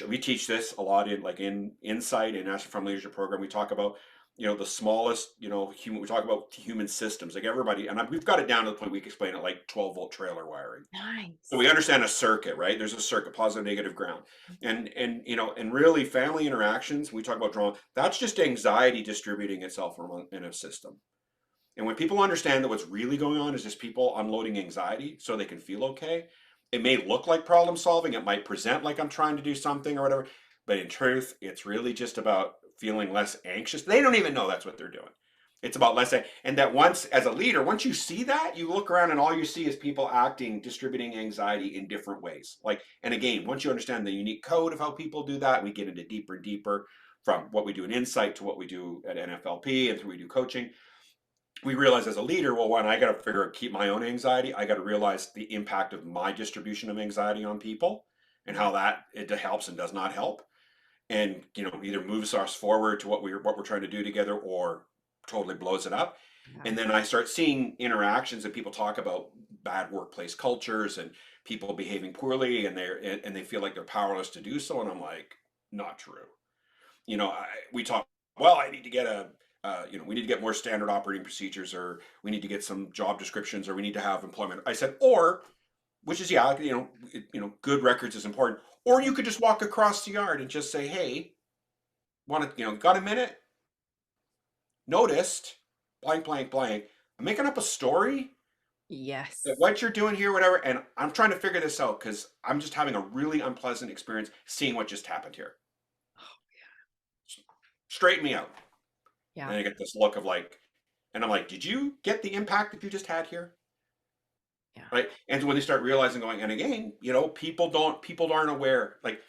We teach this a lot in like in Insight in National From Leadership Program. We talk about, the smallest, human, we talk about human systems, like everybody, and we've got it down to the point we can explain it like 12-volt trailer wiring. So Nice. we understand a circuit, right? There's a circuit, positive, negative, ground. And really family interactions, we talk about drama, that's just anxiety distributing itself in a system. And when people understand that what's really going on is just people unloading anxiety so they can feel okay, it may look like problem solving, it might present like I'm trying to do something or whatever, but in truth, it's really just about feeling less anxious. They don't even know that's what they're doing. It's about less, and that once, as a leader, once you see that, you look around and all you see is people acting, distributing anxiety in different ways. Like, and again, once you understand the unique code of how people do that, we get into deeper and deeper from what we do in Insight to what we do at NFLP and through we do coaching. We realize as a leader, well, one, I got to figure out keep my own anxiety. I got to realize the impact of my distribution of anxiety on people and how that it helps and does not help, and either moves us forward to what we're trying to do together or totally blows it up. Yeah. And then I start seeing interactions that people talk about bad workplace cultures and people behaving poorly, and they feel like they're powerless to do so, and I'm like, not true. We talk, well, I need to get we need to get more standard operating procedures, or we need to get some job descriptions, or we need to have employment. I said, or, which is, yeah, good records is important. Or you could just walk across the yard and just say, hey, got a minute? Noticed, blank, blank, blank. I'm making up a story Yes. what you're doing here, whatever. And I'm trying to figure this out because I'm just having a really unpleasant experience seeing what just happened here. Straighten me out. And Yeah. I get this look of like, and I'm like, did you get the impact that you just had here? Yeah. Right. And when they start realizing going, and again, people aren't aware. Like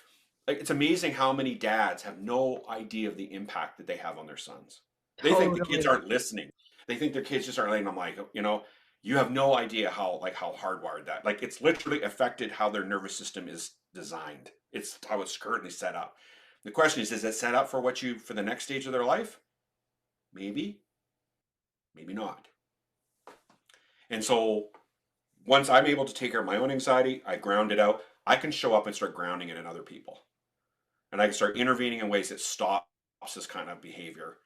it's amazing how many dads have no idea of the impact that they have on their sons. They think the kids Totally. aren't listening. They think their kids just aren't listening. I'm like, you have no idea how hardwired that. Like it's literally affected how their nervous system is designed. It's how it's currently set up. The question is it set up for for the next stage of their life? Maybe, maybe not. And so once I'm able to take care of my own anxiety, I ground it out. I can show up and start grounding it in other people. And I can start intervening in ways that stops this kind of behavior,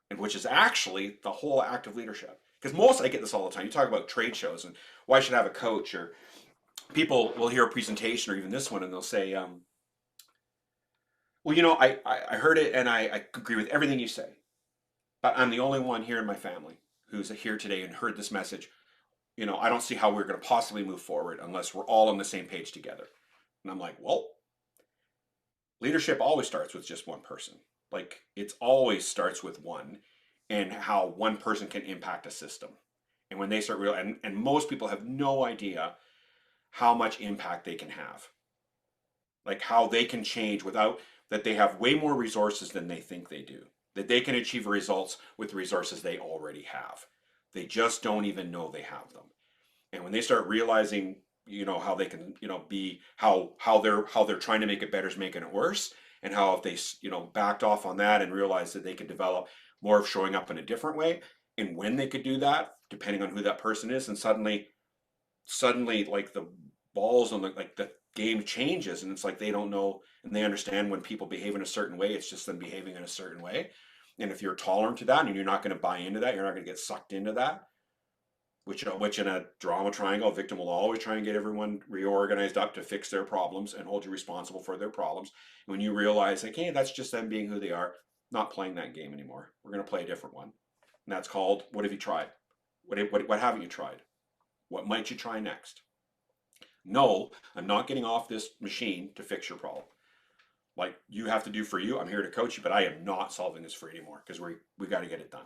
and which is actually the whole act of leadership. Because I get this all the time. You talk about trade shows and why I should have a coach, or people will hear a presentation or even this one and they'll say, well, I heard it and I agree with everything you say, but I'm the only one here in my family who's here today and heard this message. I don't see how we're going to possibly move forward unless we're all on the same page together. And I'm like, well, leadership always starts with just one person. Like it always starts with one, and how one person can impact a system. And when they start and most people have no idea how much impact they can have. Like how they can change without that they have way more resources than they think they do. That they can achieve results with the resources they already have. They just don't even know they have them. And when they start realizing how they can be how they're trying to make it better is making it worse, and how if they backed off on that and realized that they could develop more of showing up in a different way, and when they could do that depending on who that person is, and suddenly like the balls on the game changes, and it's like they don't know and they understand when people behave in a certain way, it's just them behaving in a certain way. And if you're tolerant to that and you're not going to buy into that, you're not going to get sucked into that, which in a drama triangle, a victim will always try and get everyone reorganized up to fix their problems and hold you responsible for their problems. When you realize, like, hey, that's just them being who they are, not playing that game anymore. We're going to play a different one. And that's called, what have you tried? What haven't you tried? What might you try next? No, I'm not getting off this machine to fix your problem. Like you have to do for you, I'm here to coach you, but I am not solving this for you anymore because we got to get it done.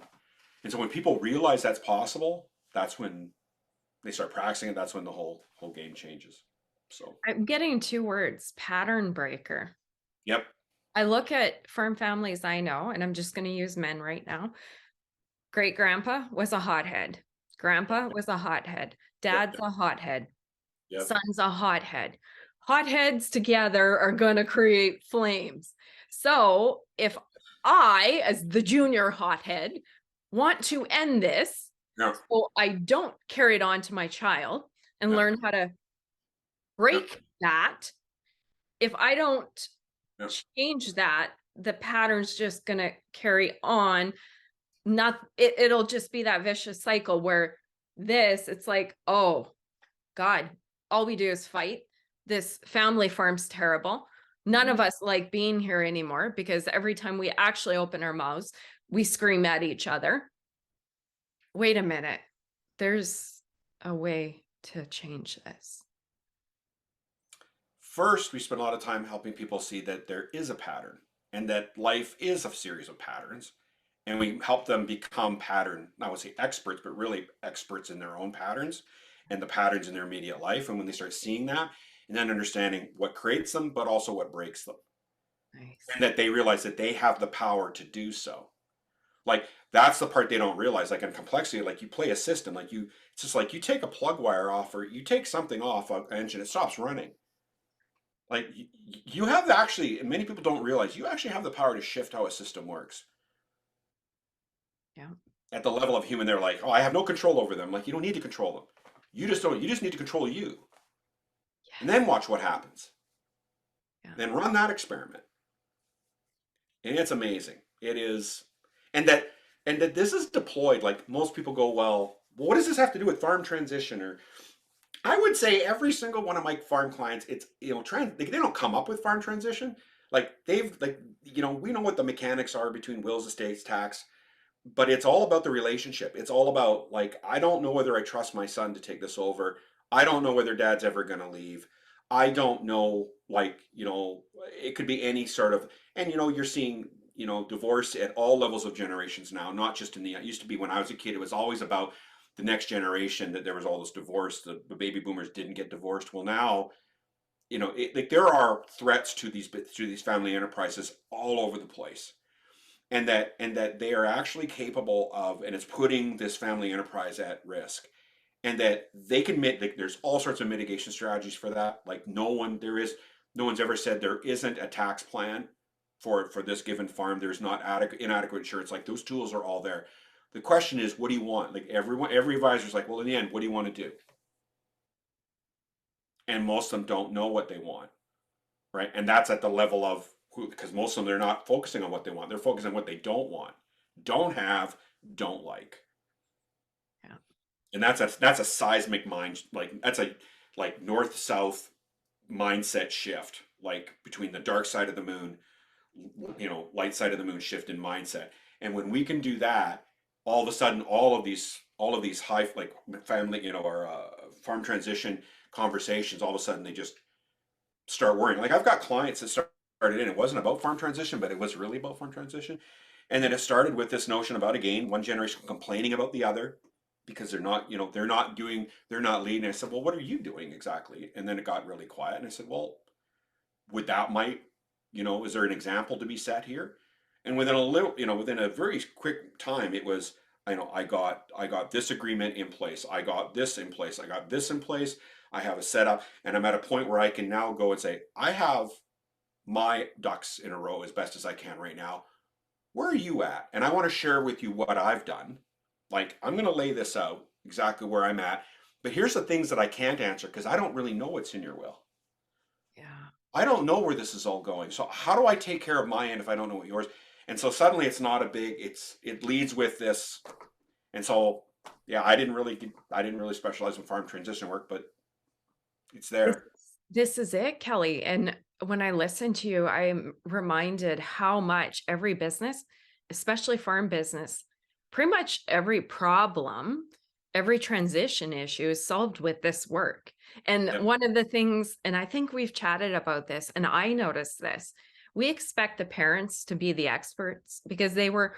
And so when people realize that's possible, that's when they start practicing it. That's when the whole game changes. So, I'm getting two words, pattern breaker. yep, I look at firm families I know, and I'm just going to use men right now. Great grandpa was a hothead. Grandpa was a hothead. yep, Dad's yep, a hothead. yep. Son's a hothead. Hotheads together are going to create flames. So if I, as the junior hothead, want to end this, Yeah, so I don't carry it on to my child and yeah, learn how to yeah, break that, if I don't yeah. change that, the pattern's just going to carry on. It'll just be that vicious cycle where it's like, oh God, all we do is fight. This family farm's terrible. None Mhm. of us like being here anymore because every time we actually open our mouths, we scream at each other. Wait a minute. There's a way to change this. First, we spend a lot of time helping people see that there is a pattern and that life is a series of patterns. And we help them become I would say experts, but really experts in their own patterns and the patterns in their immediate life. And when they start seeing that and then understanding what creates them, but also what breaks them, Nice. and that they realize that they have the power to do so. Like that's the part they don't realize. Like in complexity, like you play a system, it's just like you take a plug wire off or you take something off an engine, it stops running. Like you have actually, and many people don't realize you actually have the power to shift how a system works. Yeah. At the level of human, they're like, oh, I have no control over them. Like you don't need to control them. You just don't. You just need to control you, and Yes. then watch what happens. Yeah. Then run that experiment, and it's amazing. It is, and that this is deployed. Like most people go, well, what does this have to do with farm transition? Or I would say every single one of my farm clients, it's they don't come up with farm transition. Like they've we know what the mechanics are between wills, estates, tax. but it's all about the relationship. It's all about, like, I don't know whether I trust my son to take this over. I don't know whether dad's ever going to leave. I don't know, like, it could be any sort of, and you're seeing, divorce at all levels of generations now, not just it used to be when I was a kid, it was always about the next generation that there was all this divorce. The baby boomers didn't get divorced. Well, now, like there are threats to these family enterprises all over the place, and that they are actually capable of, and it's putting this family enterprise at risk, and that they can like, there's all sorts of mitigation strategies for that. Like no one's ever said there isn't a tax plan for this given farm. There's not inadequate insurance. Like those tools are all there. The question is, what do you want? Like every advisor's like, well, in the end, what do you want to do? And most of them don't know what they want, right? And that's at the level of who, because most of them, they're not focusing on what they want. They're focusing on what they don't want, don't have, don't like. Yeah. And that's a seismic mind, like that's a like north south mindset shift, like between the dark side of the moon, light side of the moon shift in mindset. And when we can do that, all of a sudden, all of these high, like family, or farm transition conversations, all of a sudden they just start worrying. Like I've got clients that started in, it wasn't about farm transition, but it was really about farm transition. And then it started with this notion about, again, one generation complaining about the other because they're not leading. And I said, well, what are you doing exactly? And then it got really quiet. And I said, well, would that might, is there an example to be set here? And within a very quick time, it was, I got this agreement in place. I got this in place. I got this in place. I have a setup, and I'm at a point where I can now go and say, I have my ducks in a row as best as I can right now. Where are you at? And I want to share with you what I've done. Like, I'm going to lay this out exactly where I'm at. But here's the things that I can't answer because I don't really know what's in your will. Yeah. I don't know where this is all going. So how do I take care of my end if I don't know what yours? And so suddenly it's not a big, it leads with this. And so, yeah, I didn't really specialize in farm transition work, but it's This there. this is it, Kelly. And when I listen to you, I'm reminded how much every business, especially farm business, pretty much every problem, every transition issue is solved with this work. And Yep. one of the things, and I think we've chatted about this, and I noticed this, we expect the parents to be the experts because they were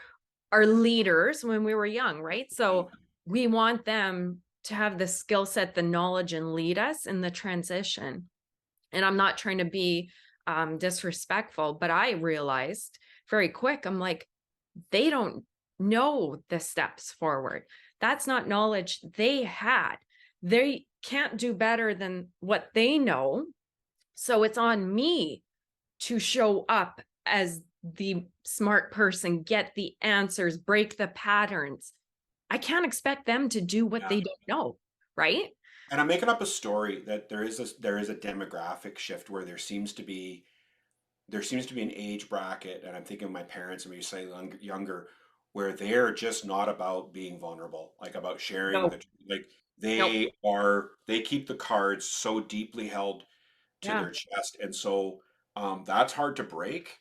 our leaders when we were young, right? So we want them to have the skill set, the knowledge, and lead us in the transition. And I'm not trying to be disrespectful, but I realized very quick, I'm like, they don't know the steps forward. That's not knowledge they had. They can't do better than what they know. So it's on me to show up as the smart person, get the answers, break the patterns. I can't expect them to do what Yeah. they don't know, right? And I'm making up a story that there is a demographic shift where there seems to be an age bracket, and I'm thinking of my parents and maybe slightly younger, where they're just not about being vulnerable, like about sharing No, the, like no, they keep the cards so deeply held to yeah, their chest, and so that's hard to break.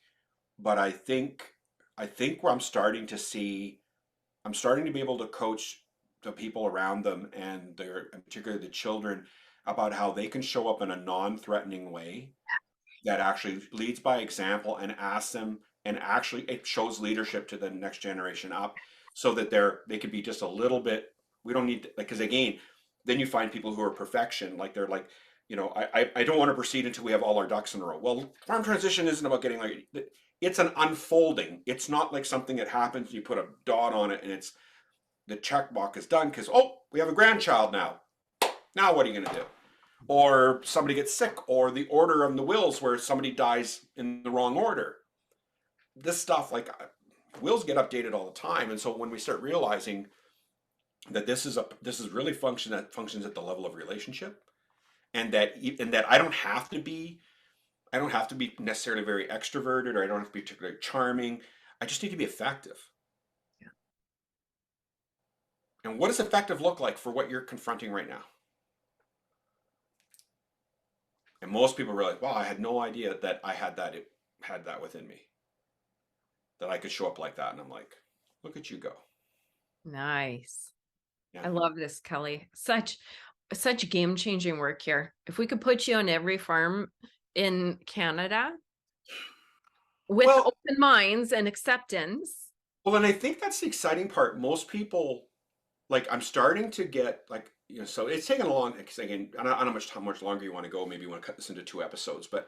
But I think where I'm starting to be able to coach the people around them and particularly the children about how they can show up in a non-threatening way that actually leads by example and asks them, and actually it shows leadership to the next generation up, so that they could be just a little bit. We don't need to, like, because again, then you find people who are perfection, like they're like, I don't want to proceed until we have all our ducks in a row. Well, farm transition isn't about getting, like, it's an unfolding. It's not like something that happens, you put a dot on it and it's the checkbox is done because, oh, we have a grandchild now. Now what are you going to do? Or somebody gets sick, or the order of the wills where somebody dies in the wrong order. This stuff, like, wills get updated all the time, and so when we start realizing that this is really functions at the level of relationship, and that I don't have to be necessarily very extroverted, or I don't have to be particularly charming. I just need to be effective. And what does effective look like for what you're confronting right now? And most people realize, wow, I had no idea that I had that within me, that I could show up like that. And I'm like, look at you go. Nice. Yeah. I love this, Kelly. Such game-changing work here. If we could put you on every farm in Canada with Well, open minds and acceptance. and I think that's the exciting part. Most people, like, I'm starting to get like, so it's taken a long, because again, I don't know how much longer you want to go. Maybe you want to cut this into 2 episodes, but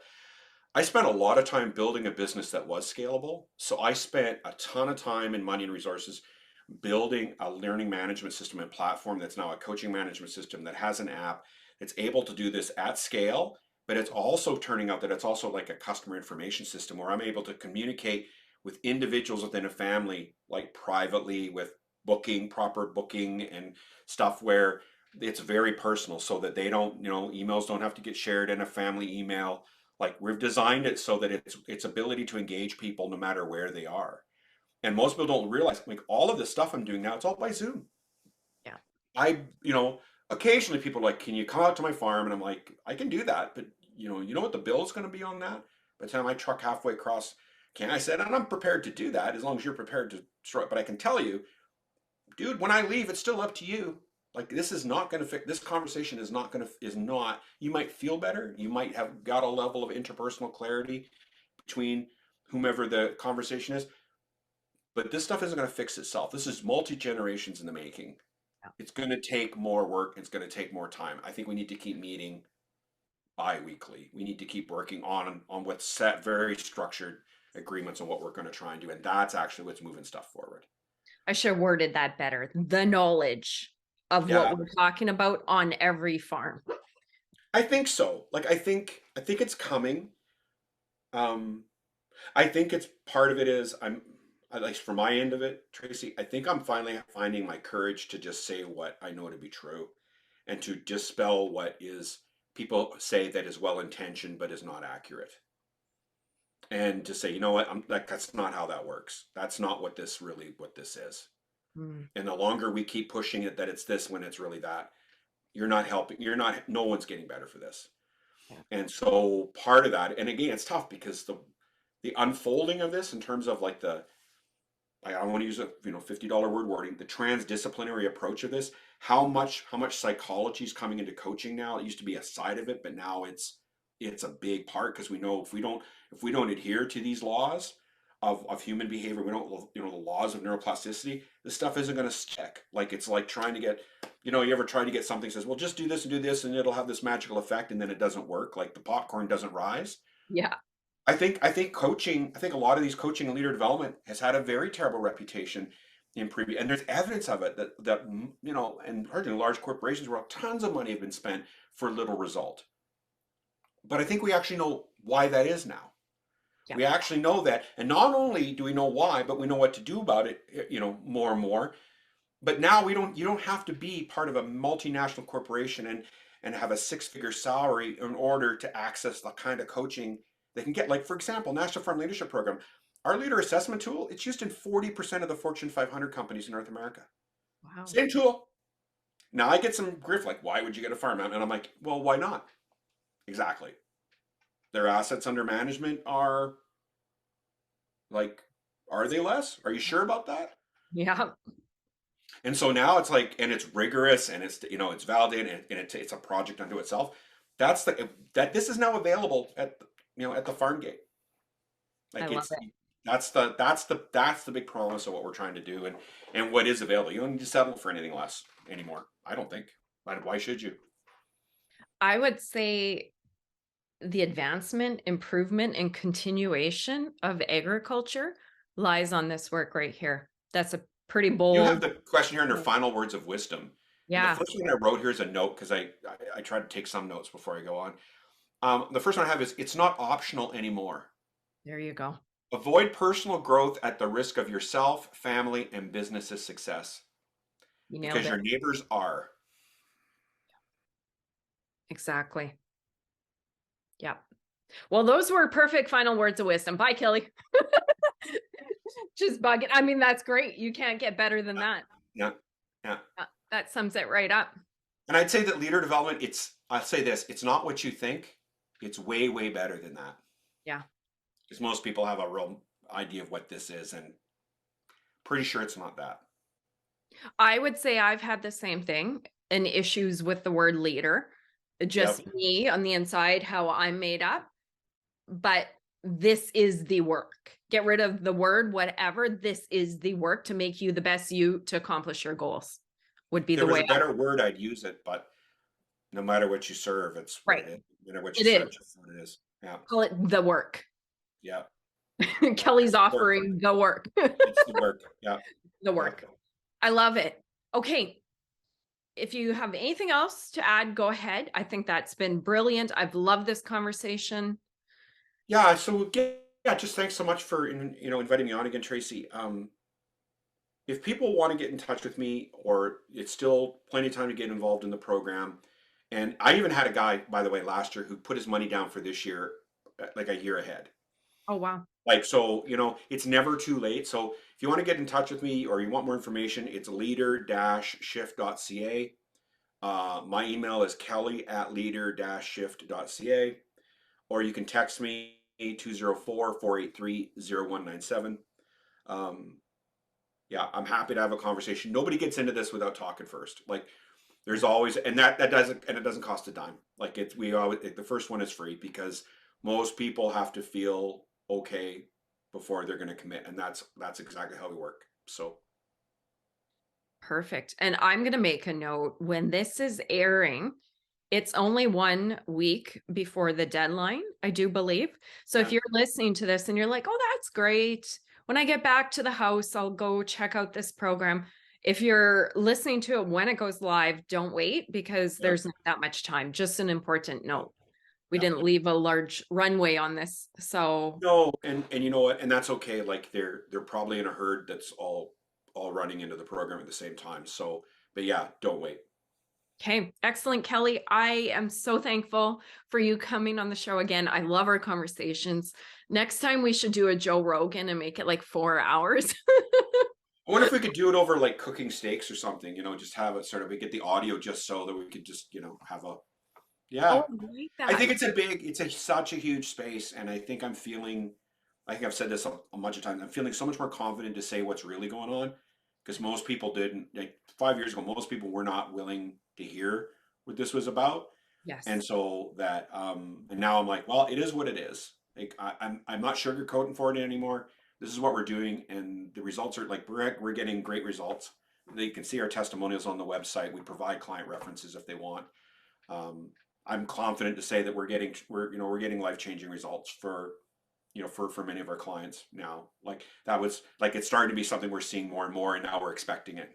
I spent a lot of time building a business that was scalable. So I spent a ton of time and money and resources building a learning management system and platform that's now a coaching management system that has an app that's able to do this at scale. But it's also turning out that it's also like a customer information system where I'm able to communicate with individuals within a family, like privately, with proper booking and stuff where it's very personal, so that they don't, emails don't have to get shared in a family email. Like, we've designed it so that its ability to engage people no matter where they are. And most people don't realize, like, all of this stuff I'm doing now, it's all by Zoom. Yeah. I, occasionally people are like, can you come out to my farm? And I'm like, I can do that, but you know what the bill is going to be on that? By the time I truck halfway across, can I said, and I'm prepared to do that as long as you're prepared to destroy it. But I can tell you, dude, when I leave, it's still up to you. Like, this is not going to fix, this conversation is not going to, is not, you might feel better. You might have got a level of interpersonal clarity between whomever the conversation is, but this stuff isn't going to fix itself. This is multi generations in the making. Yeah. It's going to take more work. It's going to take more time. I think we need to keep meeting bi-weekly. We need to keep working on what's set, very structured agreements on what we're going to try and do, and that's actually what's moving stuff forward. I should have worded that better. The knowledge of what Yeah, we're talking about on every farm. I think so. Like, I think it's coming. Um, I think it's part of it is at least for my end of it, Tracy, I think I'm finally finding my courage to just say what I know to be true and to dispel what is people say that is well intentioned but is not accurate. And to say, you know what, that's not how that works. That's not what this is. Mm, And the longer we keep pushing it that it's this when it's really that, you're not helping. No one's getting better for this. yeah. And so part of that, and again, it's tough because the unfolding of this in terms of like I don't want to use a $50 word wording, the transdisciplinary approach of this, how much psychology is coming into coaching now. It used to be a side of it, but now it's a big part, because we know if we don't adhere to these laws of human behavior, we don't, the laws of neuroplasticity, this stuff isn't going to stick. Like, it's like trying to get, you ever try to get something that says, well, just do this and it'll have this magical effect, and then it doesn't work. Like, the popcorn doesn't rise. Yeah. I think coaching, I think a lot of these coaching and leader development has had a very terrible reputation in previous, and there's evidence of it that and particularly large corporations where tons of money have been spent for little result. But I think we actually know why that is now. Yeah. We actually know that, and not only do we know why, but we know what to do about it, more and more. But now you don't have to be part of a multinational corporation and have a six-figure salary in order to access the kind of coaching they can get. Like, for example, National Farm Leadership Program, our leader assessment tool, it's used in 40% of the Fortune 500 companies in North America. Wow. Same tool. Now I get some grief, like, why would you get a farm? And I'm like, well, why not? Exactly. Their assets under management are like, are they less? Are you sure about that? Yeah. And so now it's like, and it's rigorous, and it's validated, and it's a project unto itself. That this is now available at the farm gate. I Like, love it's it. that's the big promise of what we're trying to do, and what is available. You don't need to settle for anything less anymore. I don't think. Why should you? I would say the advancement, improvement, and continuation of agriculture lies on this work right here. That's a pretty You have bold. the question here under final words of wisdom, and the Yeah. first one I wrote here is a note, because I tried to take some notes before I go on. The first one I have is, it's not optional anymore. There you go. Avoid personal growth at the risk of yourself, family, and business's success, You nailed because it. your neighbors are. Exactly. Yeah. Well, those were perfect final words of wisdom. Bye, Kelly. Just bugging. I mean, that's great. You can't get better than that. Yeah, yeah. That sums it right up. And I'd say that leader development, I'll say this, it's not what you think. It's way, way better than that. Yeah. Because most people have a real idea of what this is, and pretty sure it's not that. I would say I've had the same thing and issues with the word leader. Yep. Just me on the inside, how I'm made up. But this is the work. Get rid of the word, whatever. This is the work to make you the best you to accomplish your goals, would If be there the was way a I better word, I'd use it, but no matter what you serve, it's what right. it is. No matter what you It is. search, it's what it is. Yeah. Call it the work. Yeah. Yeah. Kelly's It's the work. offering the work. It's the work. Yeah. The Yeah. work. I love it. Okay. If you have anything else to add, go ahead. I think that's been brilliant. I've loved this conversation. Yeah. So yeah, just thanks so much for inviting me on again, Tracy. If people want to get in touch with me, or it's still plenty of time to get involved in the program. And I even had a guy, by the way, last year who put his money down for this year, like a year ahead. Oh, wow. Like, so, it's never too late. So if you want to get in touch with me or you want more information, it's leader-shift.ca. My email is kelly@leader-shift.ca, or you can text me 204-483-0197. Um, yeah, I'm happy to have a conversation. Nobody gets into this without talking first. Like, there's always, and that doesn't, and it doesn't cost a dime. Like, we always, the first one is free because most people have to feel okay before they're going to commit, and that's exactly how we work. So Perfect. And I'm going to make a note when this is airing. It's only 1 week before the deadline, I do believe. So if yeah, you're listening to this and you're like, oh, that's great. When I get back to the house, I'll go check out this program. If you're listening to it when it goes live, don't wait because yeah, there's not that much time. Just an important yeah, note. We yeah. didn't leave a large runway on this. So, No, and you know what, and that's okay. Like, they're probably in a herd that's all running into the program at the same time. So, but yeah, don't wait. okay, excellent, Kelly. I am so thankful for you coming on the show again. I love our conversations. Next time we should do a Joe Rogan and make it like 4 hours. I wonder if we could do it over like cooking steaks or something. Just have it sort of, we get the audio just so that we could just have a, Oh, yeah. I like I that. think it's such a huge space, and I think I've said this a bunch of times. I'm feeling so much more confident to say what's really going on, because most people didn't, like 5 years ago. Most people were not willing to hear what this was about, and Yes. so that, and now I'm like, well, it is what it is. Like, I'm not sugarcoating for it anymore. This is what we're doing, and the results are like we're getting great results. They can see our testimonials on the website. We provide client references if they want. um, I'm confident to say that we're getting life changing results for many of our clients now. Like, that was like, it's starting to be something we're seeing more and more, and now we're expecting it.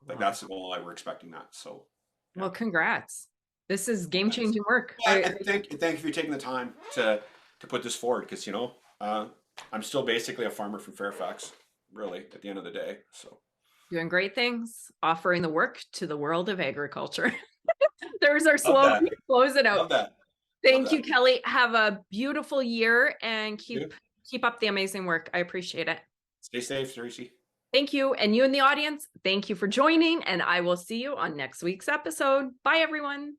Like, Wow. that's the goal. Like, we're expecting that. So yeah, Well, congrats. This is well, game thanks. changing work. Well, I thank you for taking the time to put this forward, because uh, I'm still basically a farmer from Fairfax, really, at the end of the day. So Doing great things, offering the work to the world of agriculture. There's our love slogan. that. Close it out. Love that. Love Thank you, that. Kelly. Have a beautiful year and You keep up the amazing work. I appreciate it. stay safe, Tracy. Thank you. And you in the audience, thank you for joining. And I will see you on next week's episode. Bye, everyone.